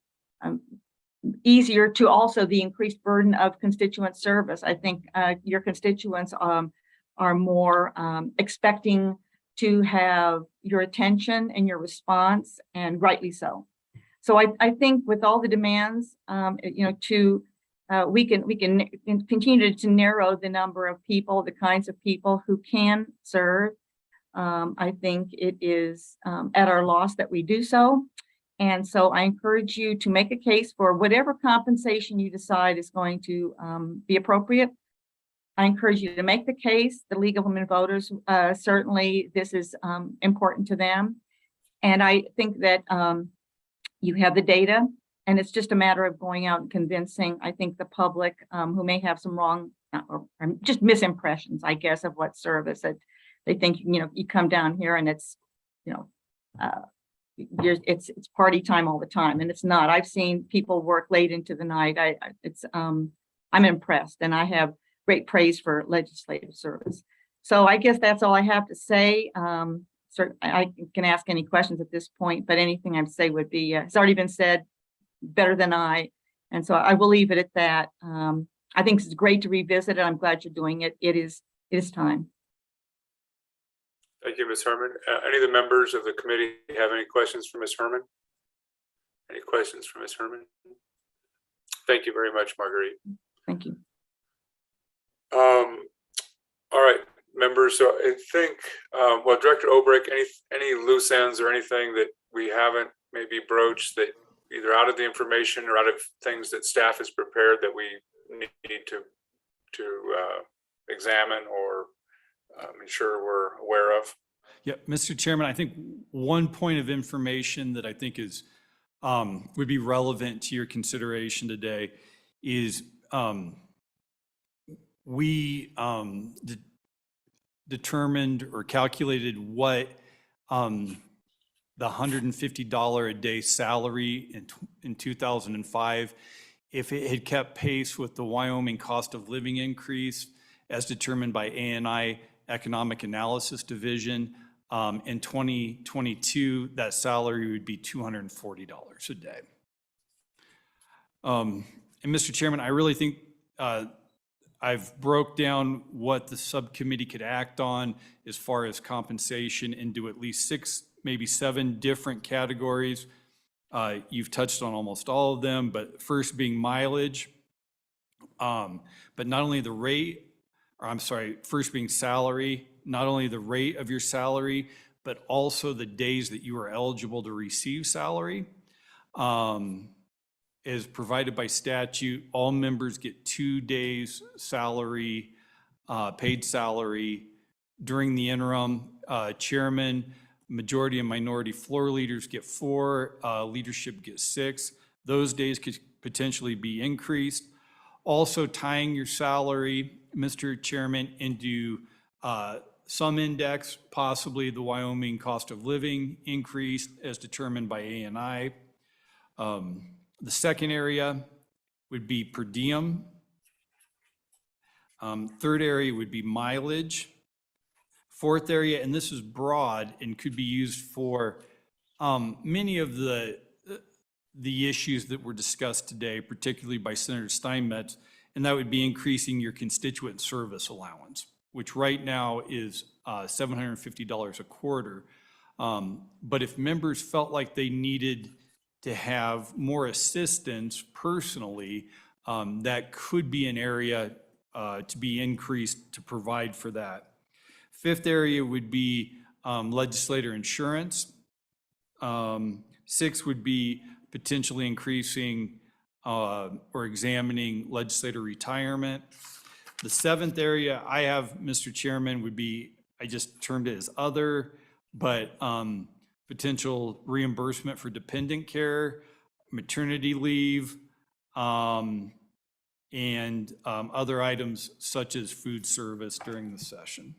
easier to also the increased burden of constituent service. I think your constituents are more expecting to have your attention and your response, and rightly so. So I think with all the demands, we can continue to narrow the number of people, the kinds of people who can serve. I think it is at our loss that we do so. And so I encourage you to make a case for whatever compensation you decide is going to be appropriate. I encourage you to make the case. The League of Women Voters, certainly this is important to them. And I think that you have the data, and it's just a matter of going out and convincing, I think, the public who may have some wrong or just misimpressions, I guess, of what service, that they think, you come down here and it's, it's party time all the time, and it's not. I've seen people work late into the night. I'm impressed, and I have great praise for legislative service. So I guess that's all I have to say. I can ask any questions at this point, but anything I'd say would be, it's already been said better than I. And so I will leave it at that. I think it's great to revisit it. I'm glad you're doing it. It is time. Thank you, Ms. Herman. Any of the members of the committee have any questions for Ms. Herman? Any questions for Ms. Herman? Thank you very much, Marguerite. Thank you. All right, members. So I think, well, Director Obrecht, any loose ends or anything that we haven't maybe broached, that either out of the information or out of things that staff has prepared that we need to examine or ensure we're aware of? Yeah, Mr. Chairman, I think one point of information that I think is would be relevant to your consideration today is we determined or calculated what the $150 a day salary in 2005, if it had kept pace with the Wyoming cost of living increase as determined by ANI Economic Analysis Division. In 2022, that salary would be $240 a day. And Mr. Chairman, I really think I've broke down what the subcommittee could act on as far as compensation into at least 6, maybe 7 different categories. You've touched on almost all of them, but first being mileage, but not only the rate, or I'm sorry, first being salary, not only the rate of your salary, but also the days that you are eligible to receive salary. Is provided by statute. All members get 2 days salary, paid salary during the interim. Chairman Majority and minority floor leaders get 4, leadership gets 6. Those days could potentially be increased. Also tying your salary, Mr. Chairman, into some index, possibly the Wyoming cost of living increase as determined by ANI. The second area would be per diem. Third area would be mileage. Fourth area, and this is broad and could be used for many of the issues that were discussed today, particularly by Senator Steinmetz, and that would be increasing your constituent service allowance, which right now is $750 a quarter. But if members felt like they needed to have more assistance personally, that could be an area to be increased to provide for that. Fifth area would be legislator insurance. 6 would be potentially increasing or examining legislator retirement. The 7th area I have, Mr. Chairman, would be, I just termed it as other, but potential reimbursement for dependent care, maternity leave, and other items such as food service during the session.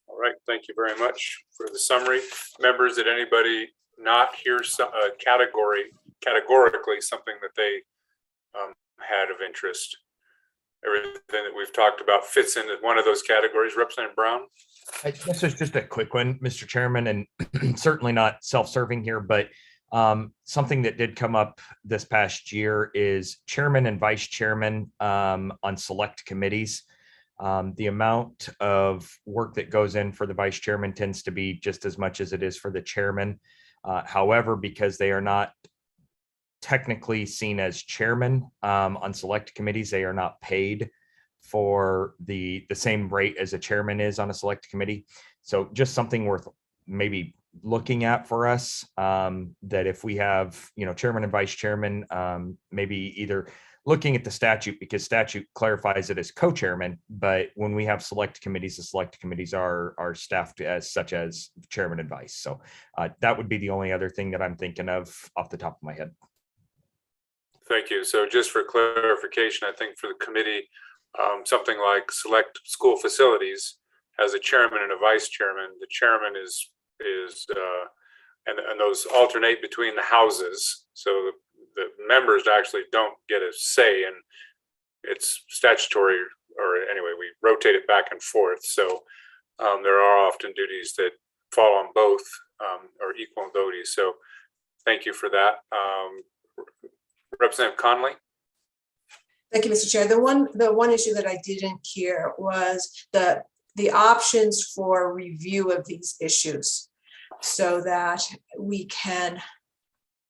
All right, thank you very much for the summary. Members, did anybody not hear some categorically something that they had of interest? Everything that we've talked about fits into one of those categories. Representative Brown? I guess it's just a quick one, Mr. Chairman, and certainly not self-serving here, but something that did come up this past year is chairman and vice chairman on select committees. The amount of work that goes in for the vice chairman tends to be just as much as it is for the chairman. However, because they are not technically seen as chairman on select committees, they are not paid for the same rate as a chairman is on a select committee. So just something worth maybe looking at for us, that if we have, chairman and vice chairman, maybe either looking at the statute, because statute clarifies it as co-chairman, but when we have select committees, the select committees are staffed as such as chairman and vice. So that would be the only other thing that I'm thinking of off the top of my head. Thank you. So just for clarification, I think for the committee, something like select school facilities has a chairman and a vice chairman. The chairman is and those alternate between the houses. So the members actually don't get a say, and it's statutory, or anyway, we rotate it back and forth. So there are often duties that fall on both or equal duties. So thank you for that. Representative Conley? Thank you, Mr. Chair. The one issue that I didn't hear was the options for review of these issues, so that we can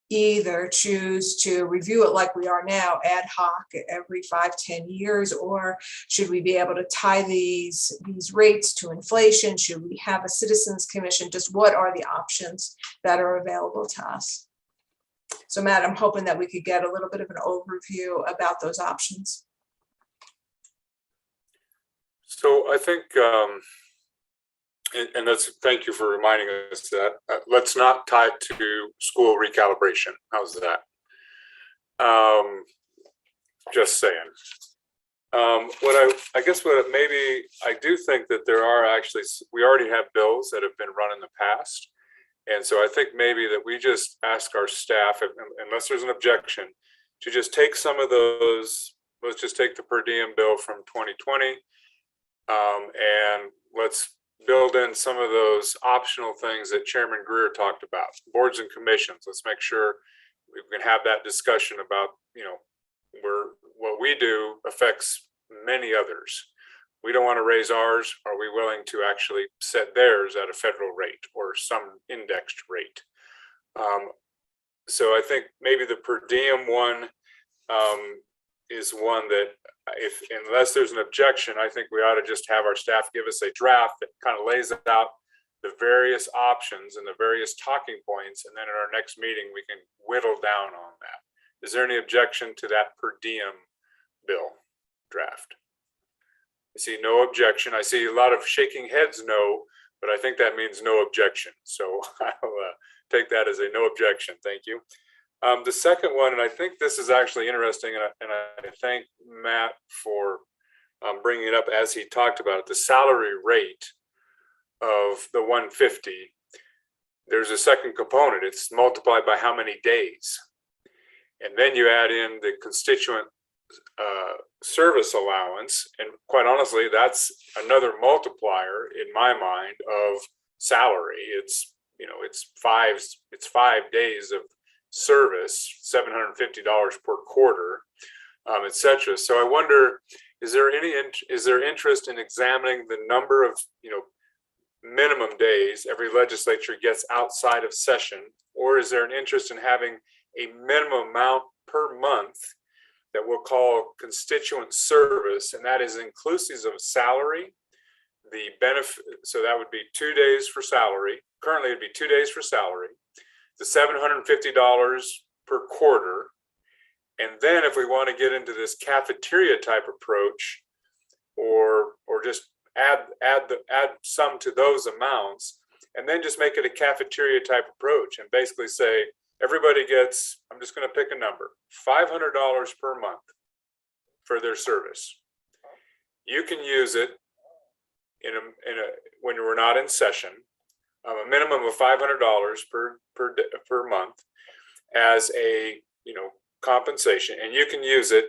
either choose to review it like we are now, ad hoc every 5-10 years, or should we be able to tie these rates to inflation? Should we have a citizens commission? Just what are the options that are available to us? So Matt, I'm hoping that we could get a little bit of an overview about those options. So I think, and thank you for reminding us that let's not tie it to school recalibration. How's that? Just saying. I guess maybe I do think that there are actually, we already have bills that have been run in the past. And so I think maybe that we just ask our staff, unless there's an objection, to just take some of those. Let's just take the per diem bill from 2020, and let's build in some of those optional things that Chairman Greer talked about. Boards and commissions. Let's make sure we can have that discussion about, what we do affects many others. We don't want to raise ours. Are we willing to actually set theirs at a federal rate or some indexed rate? So I think maybe the per diem one is one that, unless there's an objection, I think we ought to just have our staff give us a draft that kind of lays out the various options and the various talking points, and then at our next meeting we can whittle down on that. Is there any objection to that per diem bill draft? I see no objection. I see a lot of shaking heads no, but I think that means no objection. So I'll take that as a no objection. Thank you. The second one, and I think this is actually interesting, and I thank Matt for bringing it up as he talked about it, the salary rate of the 150. There's a second component. It's multiplied by how many days. And then you add in the constituent service allowance. And quite honestly, that's another multiplier in my mind of salary. It's, you know, it's 5 days of service, $750 per quarter, et cetera. So I wonder, is there interest in examining the number of, you know, minimum days every legislature gets outside of session, or is there an interest in having a minimum amount per month that we'll call constituent service, and that is inclusive of salary, the benefit, so that would be 2 days for salary. Currently it'd be 2 days for salary, the $750 per quarter. And then if we want to get into this cafeteria type approach, or just add some to those amounts, and then just make it a cafeteria type approach and basically say everybody gets, I'm just going to pick a number, $500 per month for their service. You can use it when we're not in session, a minimum of $500 per month as a, you know, compensation, and you can use it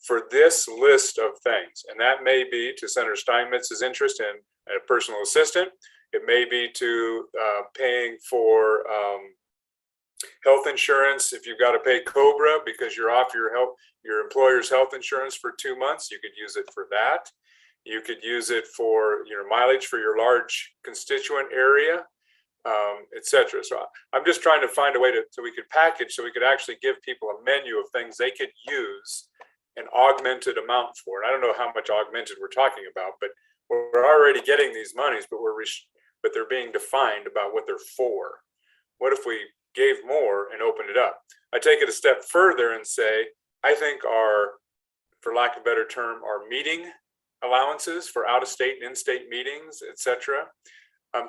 for this list of things. And that may be to Senator Steinmetz's interest in a personal assistant. It may be to paying for health insurance. If you've got to pay COBRA because you're off your employer's health insurance for 2 months, you could use it for that. You could use it for your mileage for your large constituent area, et cetera. So I'm just trying to find a way so we could package, so we could actually give people a menu of things they could use an augmented amount for. And I don't know how much augmented we're talking about, but we're already getting these monies, but they're being defined about what they're for. What if we gave more and opened it up? I take it a step further and say, I think for lack of a better term, our meeting allowances for out-of-state and in-state meetings, et cetera,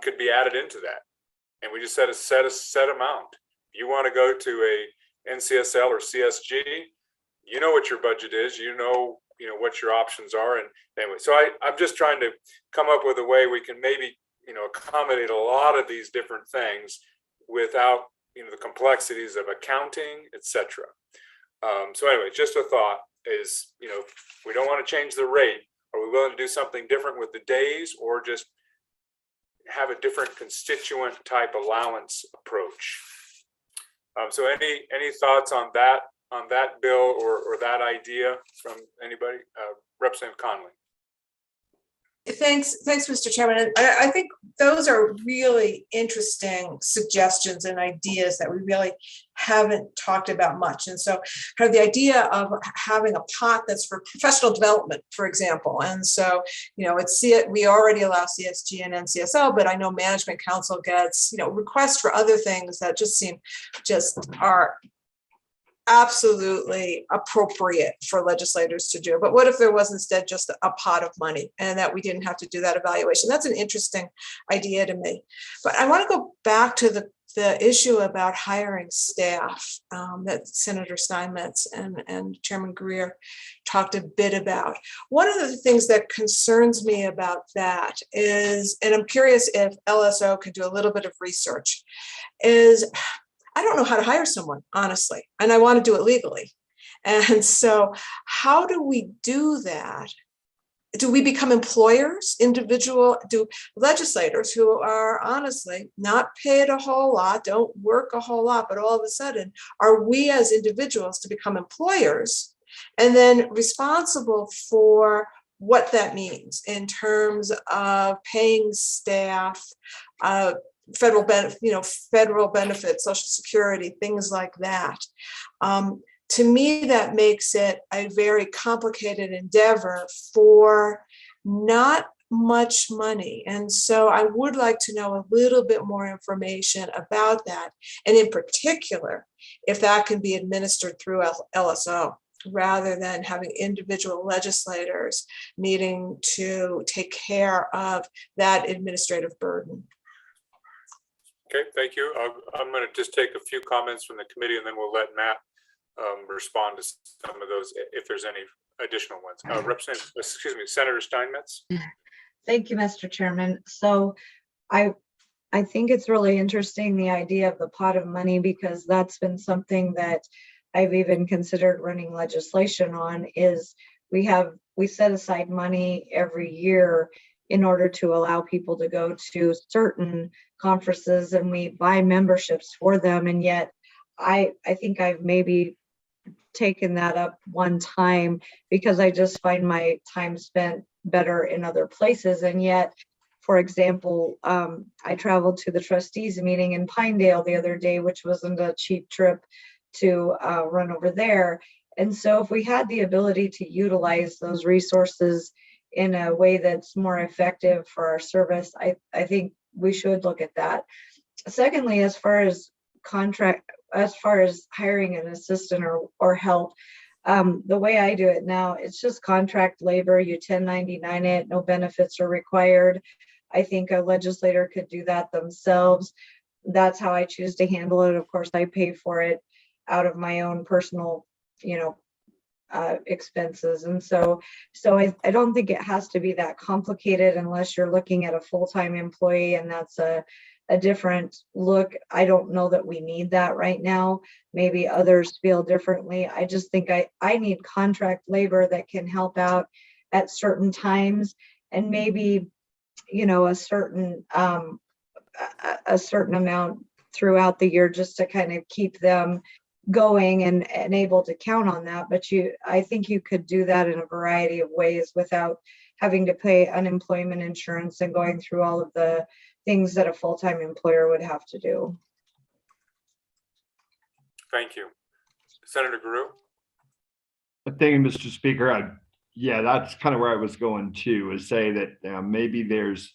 could be added into that. And we just set a set amount. If you want to go to a NCSL or CSG, you know what your budget is, you know what your options are. And anyway, so I'm just trying to come up with a way we can maybe, you know, accommodate a lot of these different things without, you know, the complexities of accounting, et cetera. So anyway, just a thought is, you know, we don't want to change the rate. Are we willing to do something different with the days, or just have a different constituent type allowance approach? So any thoughts on that bill or that idea from anybody? Representative Conley. Thanks, Mr. Chairman. And I think those are really interesting suggestions and ideas that we really haven't talked about much. And so kind of the idea of having a pot that's for professional development, for example. And so, you know, we already allow CSG and NCSL, but I know Management Council gets, you know, requests for other things that just are absolutely appropriate for legislators to do. But what if there was instead just a pot of money and that we didn't have to do that evaluation? That's an interesting idea to me. But I want to go back to the issue about hiring staff that Senator Steinmetz and Chairman Greer talked a bit about. One of the things that concerns me about that is, and I'm curious if LSO can do a little bit of research, is I don't know how to hire someone, honestly, and I want to do it legally. And so how do we do that? Do we become employers, do legislators who are honestly not paid a whole lot, don't work a whole lot, but all of a sudden, are we as individuals to become employers and then responsible for what that means in terms of paying staff, federal benefits, Social Security, things like that. To me, that makes it a very complicated endeavor for not much money. And so I would like to know a little bit more information about that. And in particular, if that can be administered through LSO rather than having individual legislators needing to take care of that administrative burden. Okay, thank you. I'm going to just take a few comments from the committee and then we'll let Matt respond to some of those if there's any additional ones. Senator Steinmetz. Thank you, Mr. Chairman. So I think it's really interesting, the idea of the pot of money, because that's been something that I've even considered running legislation on. Is we set aside money every year in order to allow people to go to certain conferences, and we buy memberships for them. And yet I think I've maybe taken that up one time because I just find my time spent better in other places. And yet, for example, I traveled to the trustees meeting in Pinedale the other day, which wasn't a cheap trip to run over there. And so if we had the ability to utilize those resources in a way that's more effective for our service, I think we should look at that. Secondly, as far as hiring an assistant or help, the way I do it now, it's just contract labor. You 1099 it, no benefits are required. I think a legislator could do that themselves. That's how I choose to handle it. Of course, I pay for it out of my own personal, expenses. And so I don't think it has to be that complicated unless you're looking at a full-time employee, and that's a different look. I don't know that we need that right now. Maybe others feel differently. I just think I need contract labor that can help out at certain times, and maybe, a certain amount throughout the year just to kind of keep them going and able to count on that. But I think you could do that in a variety of ways without having to pay unemployment insurance and going through all of the things that a full-time employer would have to do. Thank you. Senator Guru. Thank you, Mr. Speaker. Yeah, that's kind of where I was going to, is say that maybe there's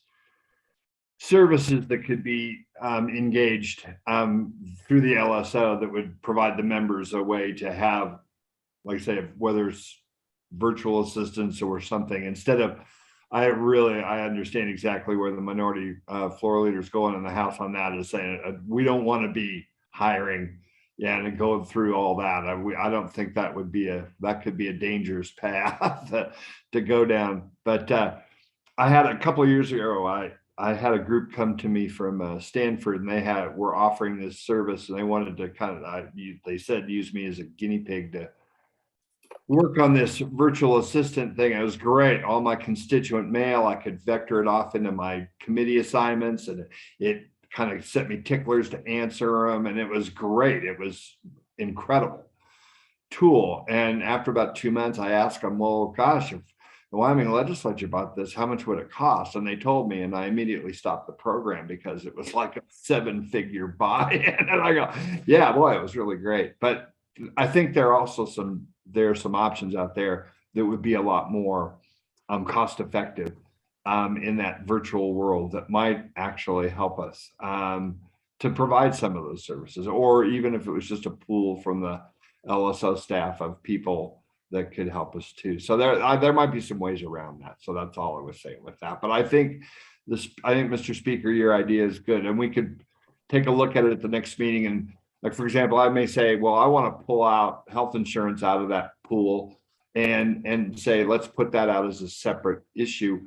services that could be engaged through the LSO that would provide the members a way to have, like I say, whether it's virtual assistants or something, instead of, I understand exactly where the minority floor leaders going in the House on that, is saying we don't want to be hiring and going through all that. I don't think that could be a dangerous path to go down. But I had a couple of years ago, I had a group come to me from Stanford, and they were offering this service, and they wanted to they said use me as a guinea pig to work on this virtual assistant thing. It was great. All my constituent mail, I could vector it off into my committee assignments, and it kind of set me ticklers to answer them. And it was great. It was incredible tool. And after about 2 months, I asked them, well, gosh, if the Wyoming legislature bought this, how much would it cost? And they told me, and I immediately stopped the program because it was like a 7-figure buy-in. And I go, yeah, boy, it was really great. But I think there are some options out there that would be a lot more cost effective in that virtual world that might actually help us to provide some of those services, or even if it was just a pool from the LSO staff of people that could help us too. So there might be some ways around that. So that's all I was saying with that. But I think Mr. Speaker, your idea is good, and we could take a look at it at the next meeting. And like, for example, I may say, well, I want to pull out health insurance out of that pool and say, let's put that out as a separate issue,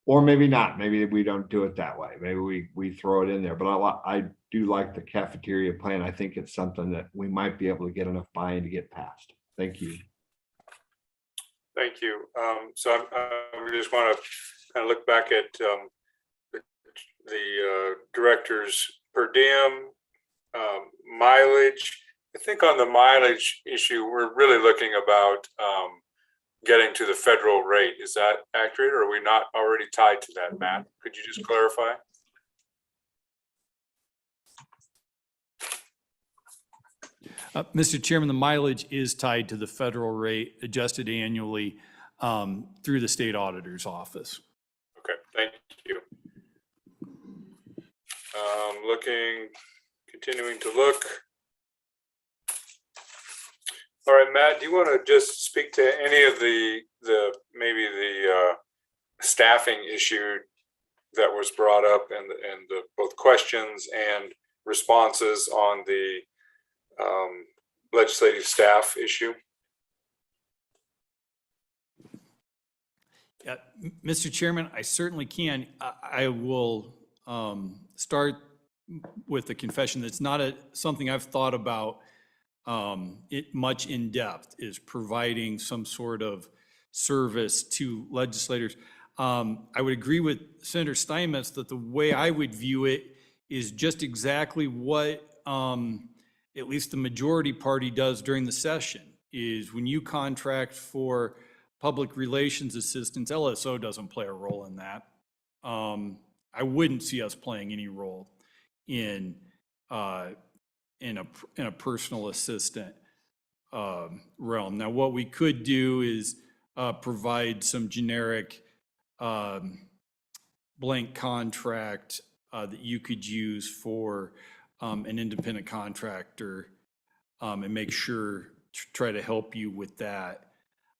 or maybe not. Maybe we don't do it that way. Maybe we throw it in there. But I do like the cafeteria plan. I think it's something that we might be able to get enough buy-in to get past. Thank you. Thank you. So I just want to kind of look back at the director's per diem mileage. I think on the mileage issue, we're really looking about getting to the federal rate. Is that accurate, or are we not already tied to that, Matt? Could you just clarify? Mr. Chairman, the mileage is tied to the federal rate, adjusted annually through the state auditor's office. Okay, thank you. Continuing to look. All right, Matt, do you want to just speak to any of the maybe the staffing issue that was brought up and the both questions and responses on the legislative staff issue? Yeah, Mr. Chairman, I certainly can. I will start with the confession that's not something I've thought about it much in depth, is providing some sort of service to legislators. I would agree with Senator Steinmetz that the way I would view it is just exactly what at least the majority party does during the session, is when you contract for public relations assistance, LSO doesn't play a role in that. I wouldn't see us playing any role in a personal assistant realm. Now, what we could do is provide some generic blank contract that you could use for an independent contractor and make sure to try to help you with that.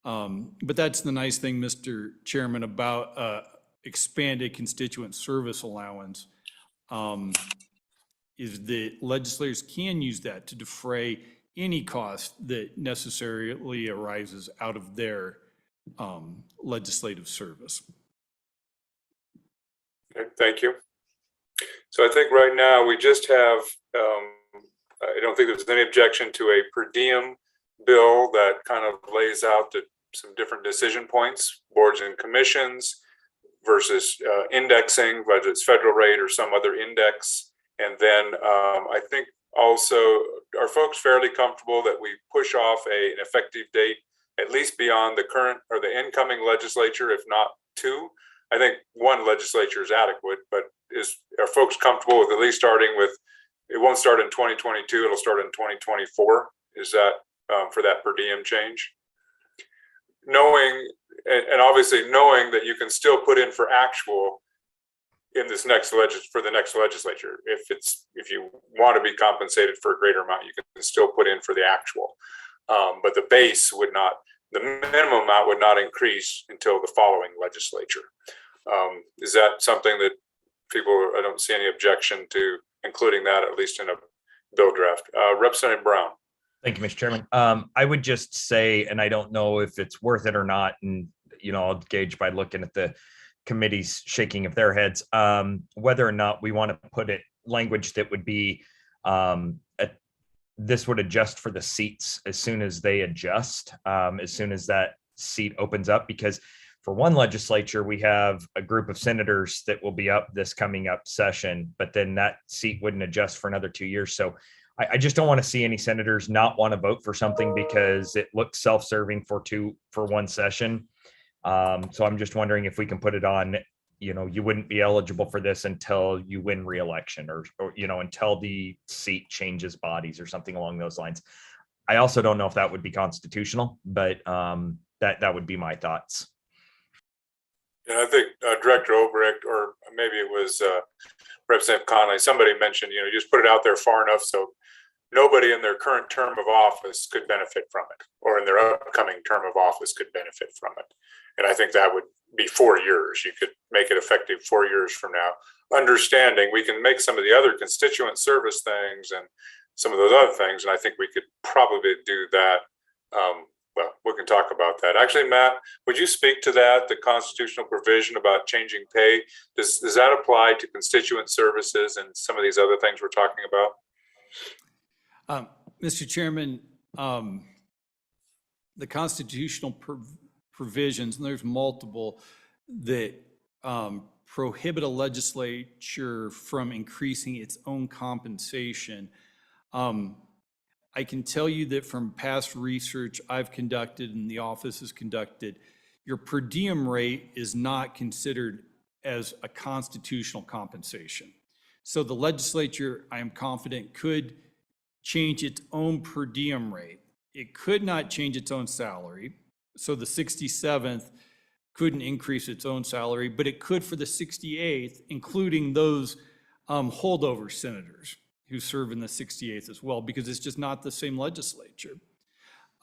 But that's the nice thing, Mr. Chairman, about expanded constituent service allowance, is that legislators can use that to defray any cost that necessarily arises out of their legislative service. Okay, thank you. So I think right now we just have, I don't think there's any objection to a per diem bill that kind of lays out some different decision points, boards and commissions versus indexing, whether it's federal rate or some other index. And then I think also, are folks fairly comfortable that we push off an effective date, at least beyond the current or the incoming legislature, if not two? I think one legislature is adequate, but are folks comfortable with at least starting with, it won't start in 2022, it'll start in 2024? Is that for that per diem change? Knowing, and obviously knowing that you can still put in for actual in this for the next legislature. If you want to be compensated for a greater amount, you can still put in for the actual. But the base would not, the minimum amount would not increase until the following legislature. Is that something that I don't see any objection to including that, at least in a bill draft? Representative Brown. Thank you, Mr. Chairman. I would just say, and I don't know if it's worth it or not, and I'll gauge by looking at the committee's shaking of their heads, whether or not we want to put it language that would be this would adjust for the seats as soon as they adjust, as soon as that seat opens up, because for one legislature, we have a group of senators that will be up this coming up session, but then that seat wouldn't adjust for another 2 years. So I just don't want to see any senators not want to vote for something because it looks self-serving for one session. So I'm just wondering if we can put it on, you wouldn't be eligible for this until you win re-election or until the seat changes bodies or something along those lines. I also don't know if that would be constitutional, but that would be my thoughts. And I think Director Obrecht, or maybe it was Representative Conley, somebody mentioned, you just put it out there far enough so nobody in their current term of office could benefit from it, or in their upcoming term of office could benefit from it. And I think that would be 4 years. You could make it effective 4 years from now. Understanding we can make some of the other constituent service things and some of those other things, and I think we could probably do that. Well, we can talk about that. Actually, Matt, would you speak to that, the constitutional provision about changing pay? Does that apply to constituent services and some of these other things we're talking about? Mr. Chairman, the constitutional provisions, and there's multiple, that prohibit a legislature from increasing its own compensation. I can tell you that from past research I've conducted and the office has conducted, your per diem rate is not considered as a constitutional compensation. So the legislature, I am confident, could change its own per diem rate. It could not change its own salary. So the 67th couldn't increase its own salary, but it could for the 68th, including those holdover senators who serve in the 68th as well, because it's just not the same legislature.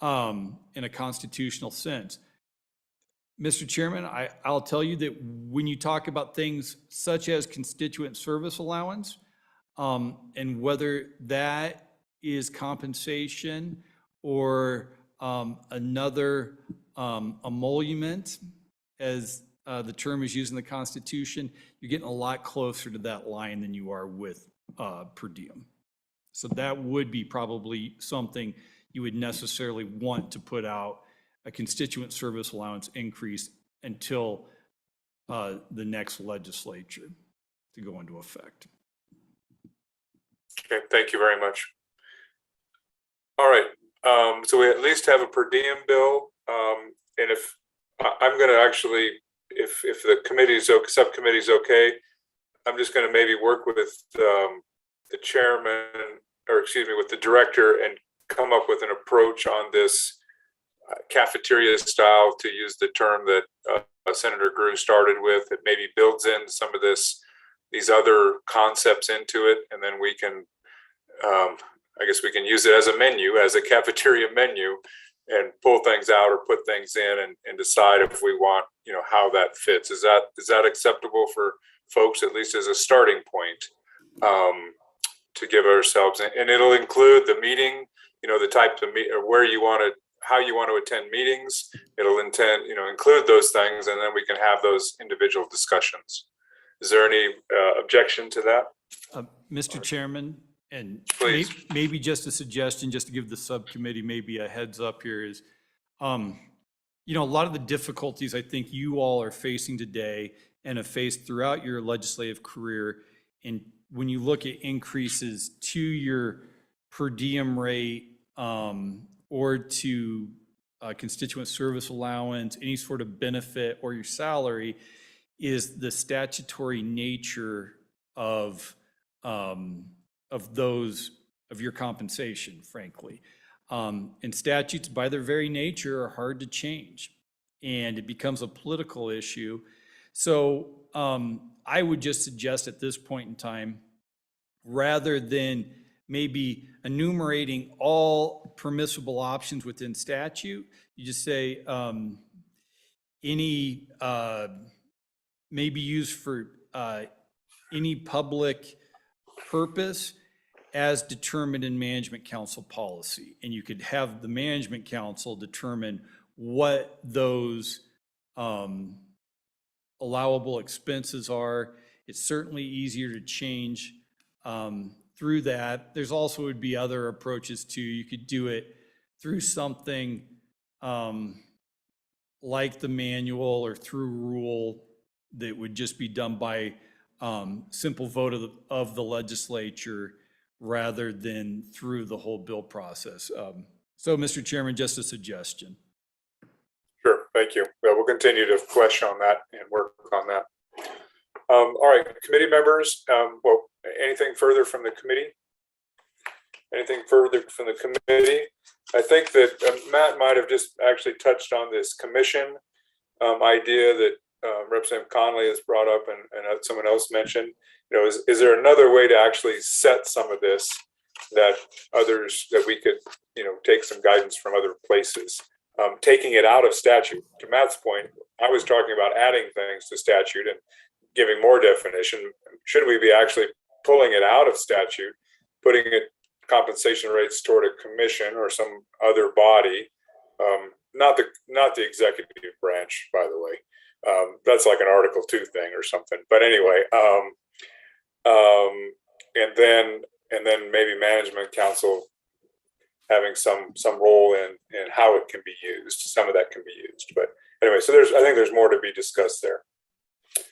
in a constitutional sense. Mr. Chairman, I'll tell you that when you talk about things such as constituent service allowance, and whether that is compensation or another emolument, as the term is used in the Constitution, you're getting a lot closer to that line than you are with per diem. So that would be probably something you would necessarily want to put out, a constituent service allowance increase until the next legislature to go into effect. Okay, thank you very much. All right, so we at least have a per diem bill, and if I'm going to actually, if the subcommittee's okay, I'm just going to maybe work with the chairman, or excuse me, with the director, and come up with an approach on this cafeteria style, to use the term that Senator Grew started with. It maybe builds in some of these other concepts into it, and then we can, I guess we can use it as a menu, as a cafeteria menu, and pull things out or put things in, and decide if we want, how that fits. Is that acceptable for folks, at least as a starting point, to give ourselves, and it'll include the meeting, the type of or where you want to, how you want to attend meetings. It'll include those things, and then we can have those individual discussions. Is there any objection to that? Mr. Chairman, and Please. maybe just a suggestion, just to give the subcommittee maybe a heads up here, is, a lot of the difficulties I think you all are facing today and have faced throughout your legislative career, and when you look at increases to your per diem rate, or to constituent service allowance, any sort of benefit, or your salary, is the statutory nature of your compensation, frankly. And statutes, by their very nature, are hard to change, and it becomes a political issue. So I would just suggest at this point in time, rather than maybe enumerating all permissible options within statute, you just say any maybe used for any public purpose as determined in management council policy. And you could have the management council determine what those allowable expenses are. It's certainly easier to change through that. There's also would be other approaches too. You could do it through something like the manual, or through rule that would just be done by simple vote of the legislature, rather than through the whole bill process. So, Mr. Chairman, just a suggestion. Sure, thank you. Well, we'll continue to flesh on that and work on that. All right, committee members, anything further from the committee? Anything further from the committee? I think that Matt might have just actually touched on this commission idea that Representative Conley has brought up, and someone else mentioned. Is there another way to actually set some of this that we could, take some guidance from other places? Taking it out of statute. To Matt's point, I was talking about adding things to statute and giving more definition. Should we be actually pulling it out of statute, putting it compensation rates toward a commission or some other body? Not the executive branch, by the way. That's like an Article 2 thing or something. But anyway, and then maybe management council having some role in how it can be used. Some of that can be used. But anyway, so I think there's more to be discussed there.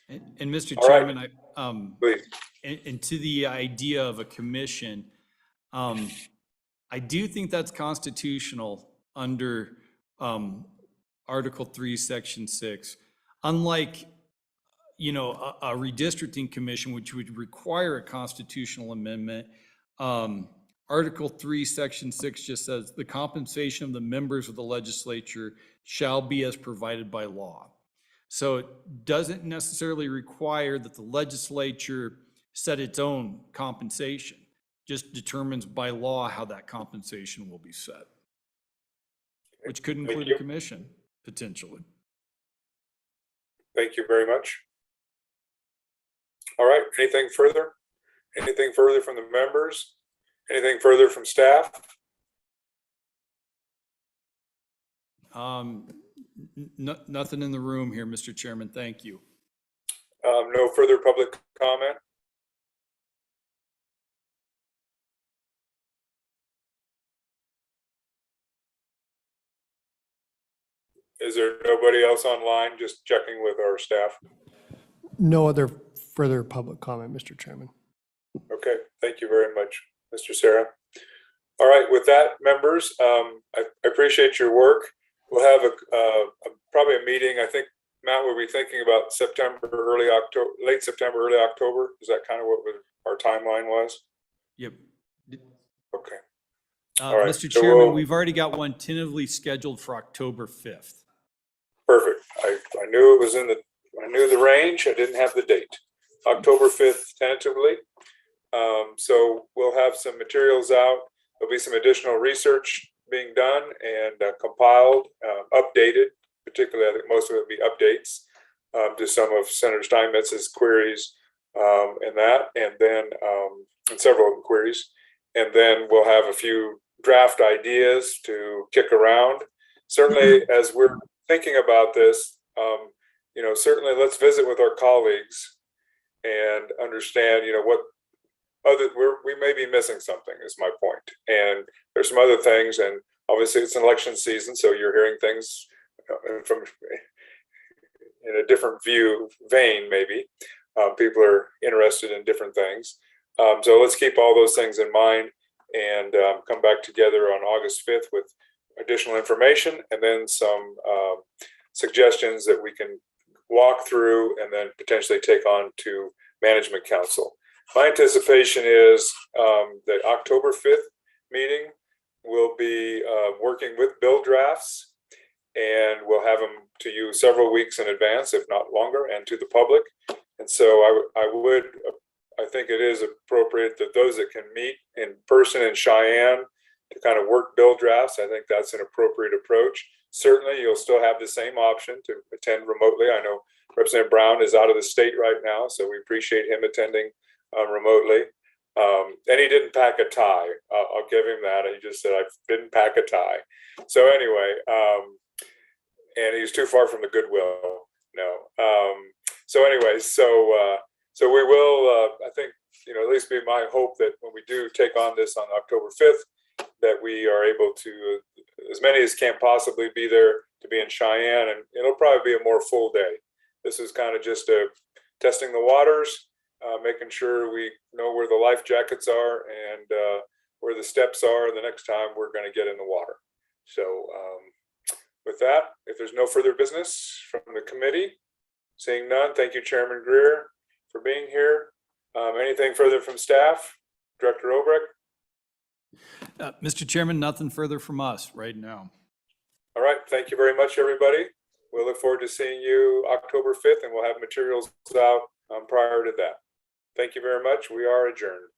And Mr. All Chairman, right. Please. And to the idea of a commission, I do think that's constitutional under Article 3, Section 6. Unlike, a redistricting commission, which would require a constitutional amendment, Article 3, Section 6 just says the compensation of the members of the legislature shall be as provided by law. So it doesn't necessarily require that the legislature set its own compensation, just determines by law how that compensation will be set. which could Thank include you. a commission, potentially. Thank you very much. All right, anything further? Anything further from the members? Anything further from staff? Nothing in the room here, Mr. Chairman. Thank you. No further public comment? Is there nobody else online? Just checking with our staff. No other further public comment, Mr. Chairman. Okay, thank you very much, Mr. Sarah. All right, with that, members, I appreciate your work. We'll have probably a meeting. I think Matt will be thinking about September, early October, late September, early October. Is that kind of what our timeline was? Yep. Okay. All right, Mr. so Chairman, we've already got one tentatively scheduled for October 5th. Perfect. I knew it was I knew the range. I didn't have the date. October 5th tentatively. So we'll have some materials out. There'll be some additional research being done and compiled, updated. Particularly, I think most of it will be updates to some of Senator Steinmetz's queries and that, and then and several queries. And then we'll have a few draft ideas to kick around. Certainly, as we're thinking about this, certainly let's visit with our colleagues and understand, what we may be missing something is my point. And there's some other things, and obviously it's an election season, so you're hearing things from in a different vein, maybe. People are interested in different things. So let's keep all those things in mind and come back together on August 5th with additional information and then some suggestions that we can walk through and then potentially take on to Management Council. My anticipation is the October 5th meeting will be working with bill drafts, and we'll have them to you several weeks in advance, if not longer, and to the public. And so I think it is appropriate that those that can meet in person in Cheyenne to kind of work bill drafts, I think that's an appropriate approach. Certainly, you'll still have the same option to attend remotely. I know Representative Brown is out of the state right now, so we appreciate him attending remotely. And he didn't pack a tie. I'll give him that. He just said, I didn't pack a tie. So anyway, and he's too far from the Goodwill. No. So anyway, so we will, I think, at least be my hope that when we do take on this on October 5th, that we are able to, as many as can possibly be there to be in Cheyenne, and it'll probably be a more full day. This is kind of just testing the waters, making sure we know where the life jackets are and where the steps are the next time we're going to get in the water. So with that, if there's no further business from the committee, seeing none, thank you, Chairman Greer, for being here. Anything further from staff? Director Obrecht? Mr. Chairman, nothing further from us right now. All right, thank you very much, everybody. We'll look forward to seeing you October 5th, and we'll have materials out prior to that. Thank you very much. We are adjourned.